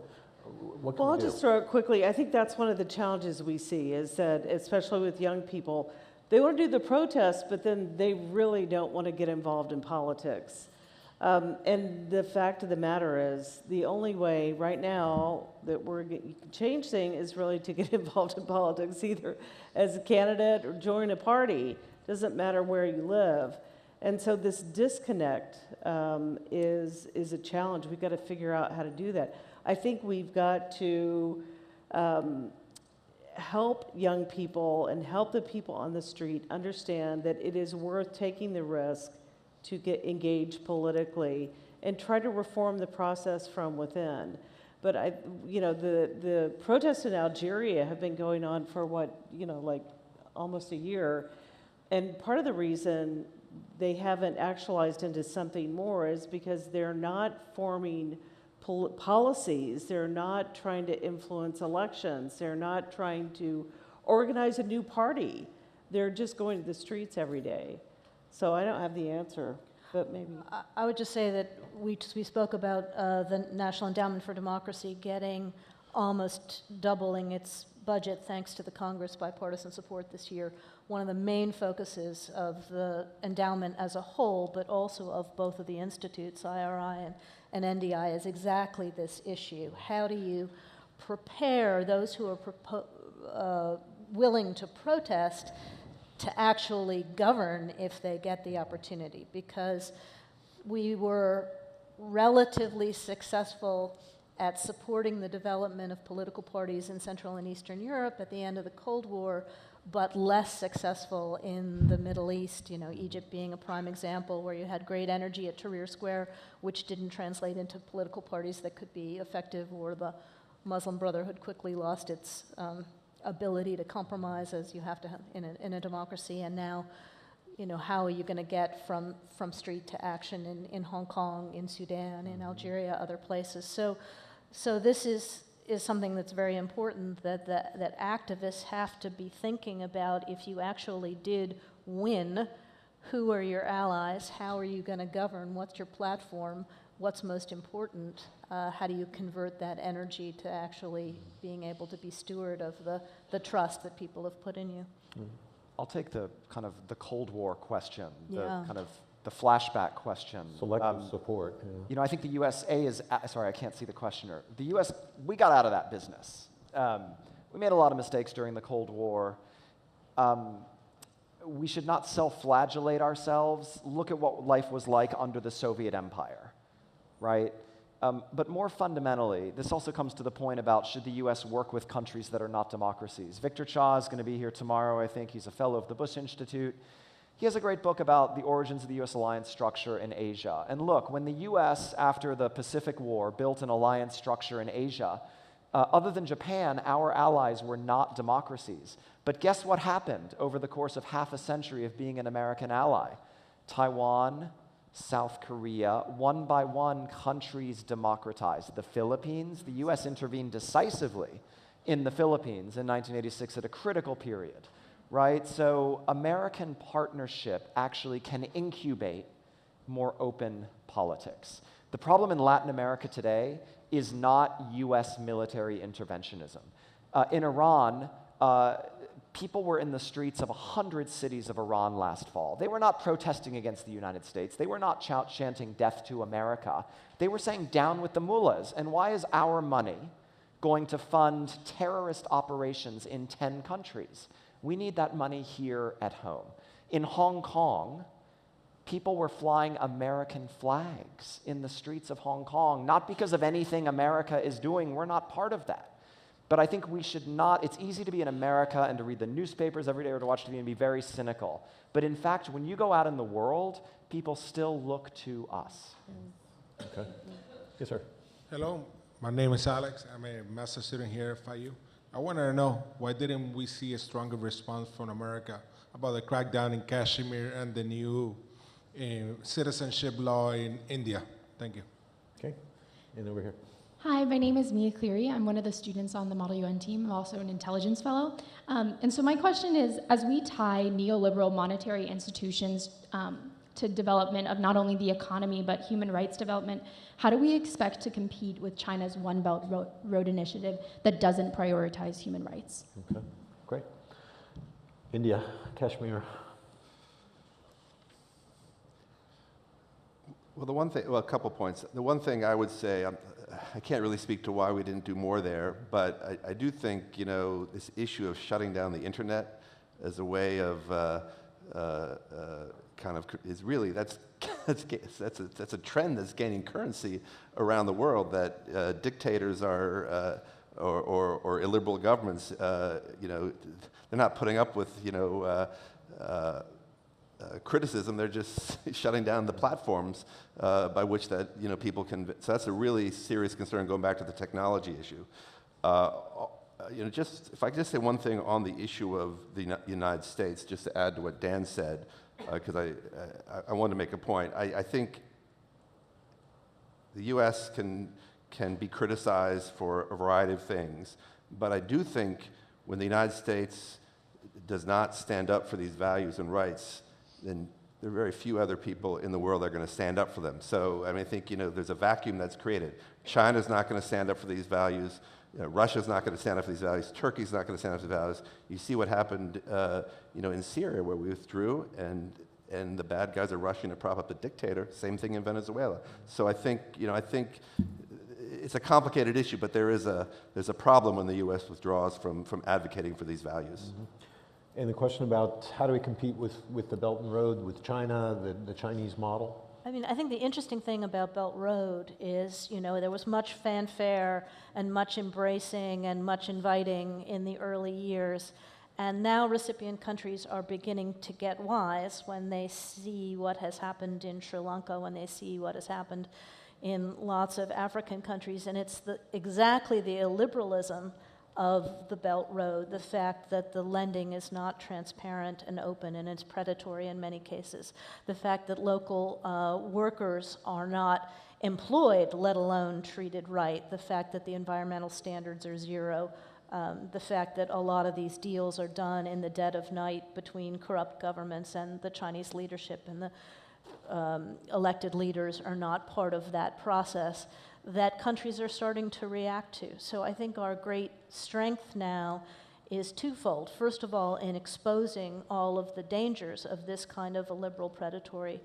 can Well, we I'll do? just throw it quickly. I think that's one of the challenges we see is that, especially with young people, they want to do the protests, but then they really don't want to get involved in politics. And the fact of the matter is, the only way right now that you can change things is really to get involved in politics, either as a candidate or join a party. Doesn't matter where you live. And so this disconnect is a challenge. We've got to figure out how to do that. I think we've got to help young people and help the people on the street understand that it is worth taking the risk to get engaged politically and try to reform the process from within. But the protests in Algeria have been going on for almost a year. And part of the reason they haven't actualized into something more is because they're not forming policies, they're not trying to influence elections, they're not trying to organize a new party. They're just going to the streets every day. So I don't have the answer, but maybe. I would just say that we spoke about the National Endowment for Democracy getting almost doubling its budget thanks to the Congress bipartisan support this year. One of the main focuses of the endowment as a whole, but also of both of the institutes, IRI and NDI, is exactly this issue. How do you prepare those who are willing to protest to actually govern if they get the opportunity? Because we were relatively successful at supporting the development of political parties in Central and Eastern Europe at the end of the Cold War, but less successful in the Middle East, Egypt being a prime example, where you had great energy at Tahrir Square, which didn't translate into political parties that could be effective, or the Muslim Brotherhood quickly lost its ability to compromise, as you have to have in a democracy. And now, how are you going to get from street to action in Hong Kong, in Sudan, in Algeria, other places? So this is something that's very important, that activists have to be thinking about. If you actually did win, who are your allies? How are you going to govern? What's your platform? What's most important? How do you convert that energy to actually being able to be steward of the trust that people have put in you? I'll take the kind of the Cold War question, Yeah. the kind of the flashback question. Selective support. Yeah. I think the USA is, sorry, I can't see the questioner. The US, we got out of that business. We made a lot of mistakes during the Cold War. We should not self-flagellate ourselves. Look at what life was like under the Soviet Empire, right? But more fundamentally, this also comes to the point about, should the US work with countries that are not democracies? Victor Cha is going to be here tomorrow, I think. He's a fellow of the Bush Institute. He has a great book about the origins of the US alliance structure in Asia. And look, when the US, after the Pacific War, built an alliance structure in Asia, other than Japan, our allies were not democracies. But guess what happened over the course of half a century of being an American ally? Taiwan, South Korea, one by one, countries democratized. The Philippines, the US intervened decisively in the Philippines in 1986 at a critical period, right? So American partnership actually can incubate more open politics. The problem in Latin America today is not US military interventionism. In Iran, people were in the streets of 100 cities of Iran last fall. They were not protesting against the United States. They were not chanting death to America. They were saying down with the mullahs. And why is our money going to fund terrorist operations in 10 countries? We need that money here at home. In Hong Kong, people were flying American flags in the streets of Hong Kong, not because of anything America is doing. We're not part of that. But I think we should not, it's easy to be in America and to read the newspapers every day or to watch TV and be very cynical. But in fact, when you go out in the world, people still look to us. Okay. Yes, sir. Hello, my name is Alex. I'm a master's student here at FIU. I wanted to know, why didn't we see a stronger response from America about the crackdown in Kashmir and the new citizenship law in India? Thank you. Okay. And over here. Hi, my name is Mia Cleary. I'm one of the students on the Model UN team. I'm also an intelligence fellow. And so my question is, as we tie neoliberal monetary institutions to development of not only the economy but human rights development, how do we expect to compete with China's One Belt Road Initiative that doesn't prioritize human rights? Okay, great. India, Kashmir. Well, a couple points. The one thing I would say, I can't really speak to why we didn't do more there, but I do think, this issue of shutting down the internet as a way of is really, that's a trend that's gaining currency around the world, that dictators are, or illiberal governments, they're not putting up with, criticism. They're just shutting down the platforms by which that people can. So that's a really serious concern. Going back to the technology issue, just if I could just say one thing on the issue of the United States, just to add to what Dan said, because I wanted to make a point. I think the U.S. can be criticized for a variety of things, but I do think when the United States does not stand up for these values and rights, then there are very few other people in the world that are going to stand up for them. So I think there's a vacuum that's created. China's not going to stand up for these values. Russia's not going to stand up for these values. Turkey's not going to stand up for these values. You see what happened, in Syria, where we withdrew, and the bad guys are rushing to prop up the dictator. Same thing in Venezuela. So I think it's a complicated issue, but there's a problem when the U.S. withdraws from advocating for these values. Mm-hmm. And the question about how do we compete with the Belt and Road, with China, the Chinese model? I think the interesting thing about Belt Road is, there was much fanfare and much embracing and much inviting in the early years. And now recipient countries are beginning to get wise when they see what has happened in Sri Lanka, when they see what has happened in lots of African countries. And it's exactly the illiberalism of the Belt Road, the fact that the lending is not transparent and open and it's predatory in many cases, the fact that local workers are not employed, let alone treated right, the fact that the environmental standards are zero, the fact that a lot of these deals are done in the dead of night between corrupt governments and the Chinese leadership, and the elected leaders are not part of that process, that countries are starting to react to. So I think our great strength now is twofold. First of all, in exposing all of the dangers of this kind of a liberal predatory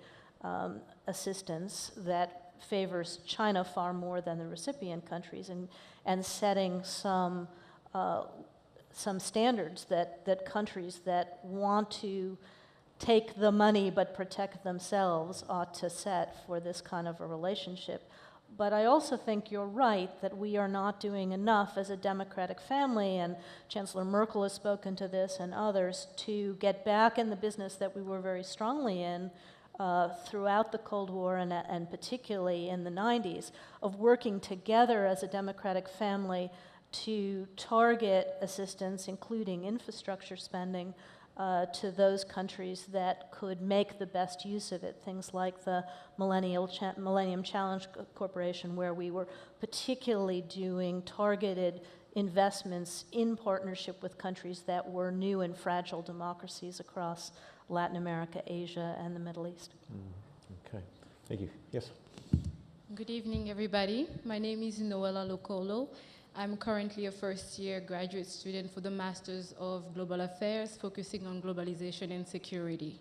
assistance that favors China far more than the recipient countries, and setting some standards that countries that want to take the money but protect themselves ought to set for this kind of a relationship. But I also think you're right that we are not doing enough as a democratic family, and Chancellor Merkel has spoken to this and others, to get back in the business that we were very strongly in throughout the Cold War and particularly in the 90s, of working together as a democratic family to target assistance, including infrastructure spending, to those countries that could make the best use of it. Things like the Millennium Challenge Corporation, where we were particularly doing targeted investments in partnership with countries that were new and fragile democracies across Latin America, Asia, and the Middle East. Okay, thank you. Yes? Good evening, everybody. My name is Noella Locolo. I'm currently a first-year graduate student for the Masters of Global Affairs, focusing on globalization and security.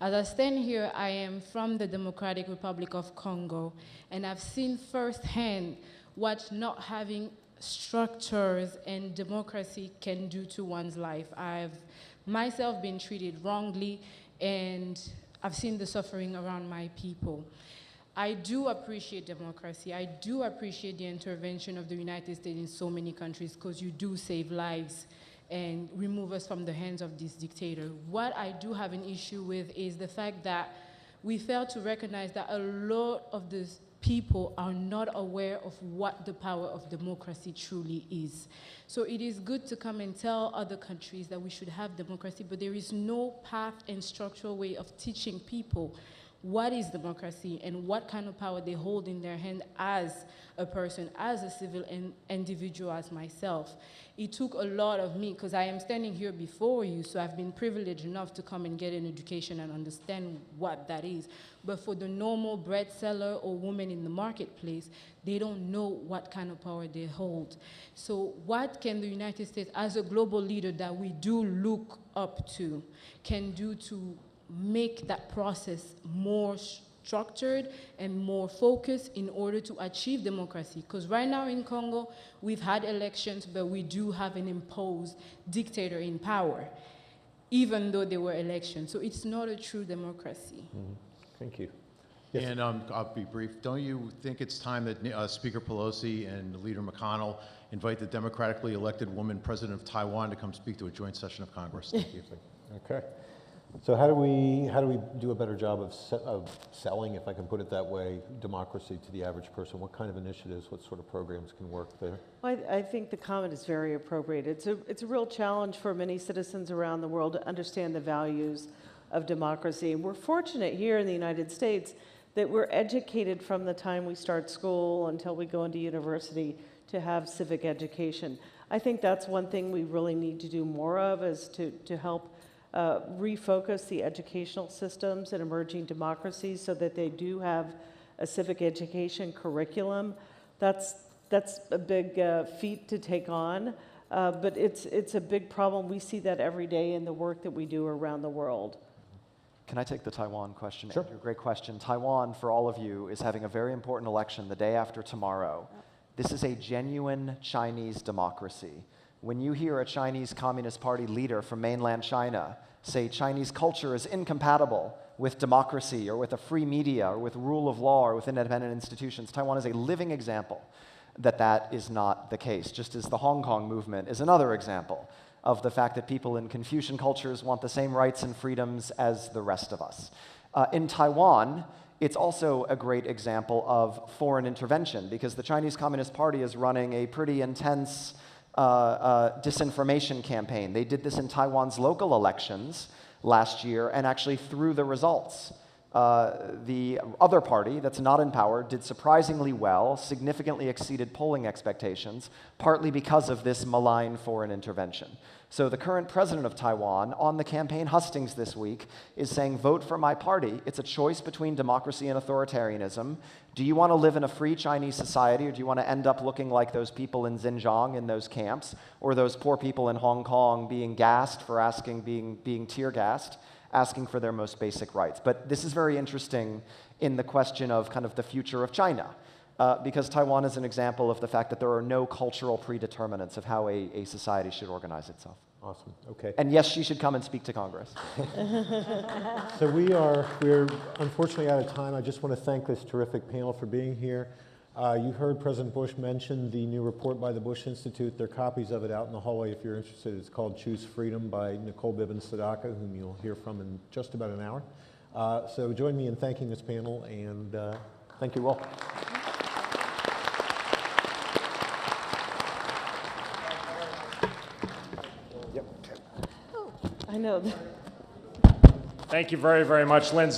As I stand here, I am from the Democratic Republic of Congo, and I've seen firsthand what not having structures and democracy can do to one's life. I've myself been treated wrongly, and I've seen the suffering around my people. I do appreciate democracy. I do appreciate the intervention of the United States in so many countries, because you do save lives and remove us from the hands of this dictator. What I do have an issue with is the fact that we fail to recognize that a lot of the people are not aware of what the power of democracy truly is. So it is good to come and tell other countries that we should have democracy, but there is no path and structural way of teaching people what is democracy and what kind of power they hold in their hand as a person, as a civil individual, as myself. It took a lot of me, because I am standing here before you, so I've been privileged enough to come and get an education and understand what that is. But for the normal bread seller or woman in the marketplace, they don't know what kind of power they hold. So what can the United States, as a global leader that we do look up to, can do to make that process more structured and more focused in order to achieve democracy? Because right now in Congo, we've had elections, but we do have an imposed dictator in power, even though there were elections. So it's not a true democracy. Mm-hmm. Thank you. Yes. And I'll be brief. Don't you think it's time that Speaker Pelosi and Leader McConnell invite the democratically elected woman president of Taiwan to come speak to a joint session of Congress? Thank you. Okay. So how do we do a better job of selling, if I can put it that way, democracy to the average person? What kind of initiatives, what sort of programs can work there? Well, I think the comment is very appropriate. It's a real challenge for many citizens around the world to understand the values of democracy. And we're fortunate here in the United States that we're educated from the time we start school until we go into university to have civic education. I think that's one thing we really need to do more of, is to help refocus the educational systems in emerging democracies so that they do have a civic education curriculum. That's a big feat to take on, but it's a big problem. We see that every day in the work that we do around the world. Can I take the Taiwan question? Sure. Andrew, great question. Taiwan, for all of you, is having a very important election the day after tomorrow. This is a genuine Chinese democracy. When you hear a Chinese Communist Party leader from mainland China say Chinese culture is incompatible with democracy or with a free media or with rule of law or with independent institutions, Taiwan is a living example that that is not the case, just as the Hong Kong movement is another example of the fact that people in Confucian cultures want the same rights and freedoms as the rest of us. In Taiwan, it's also a great example of foreign intervention, because the Chinese Communist Party is running a pretty intense disinformation campaign. They did this in Taiwan's local elections last year, and actually through the results, the other party that's not in power did surprisingly well, significantly exceeded polling expectations, partly because of this malign foreign intervention. So the current president of Taiwan, on the campaign hustings this week, is saying, vote for my party. It's a choice between democracy and authoritarianism. Do you want to live in a free Chinese society, or do you want to end up looking like those people in Xinjiang in those camps, or those poor people in Hong Kong being gassed for being tear gassed, asking for their most basic rights? But this is very interesting in the question of kind of the future of China, because Taiwan is an example of the fact that there are no cultural predeterminants of how a society should organize itself. Awesome. Okay. And yes, she should come and speak to Congress. So we're unfortunately out of time. I just want to thank this terrific panel for being here. You heard President Bush mention the new report by the Bush Institute. There are copies of it out in the hallway if you're interested. It's called Choose Freedom by Nicole Bivens-Sadaka, whom you'll hear from in just about an hour. So join me in thanking this panel, and thank you all. I know. Thank you very, very much, Lindsay.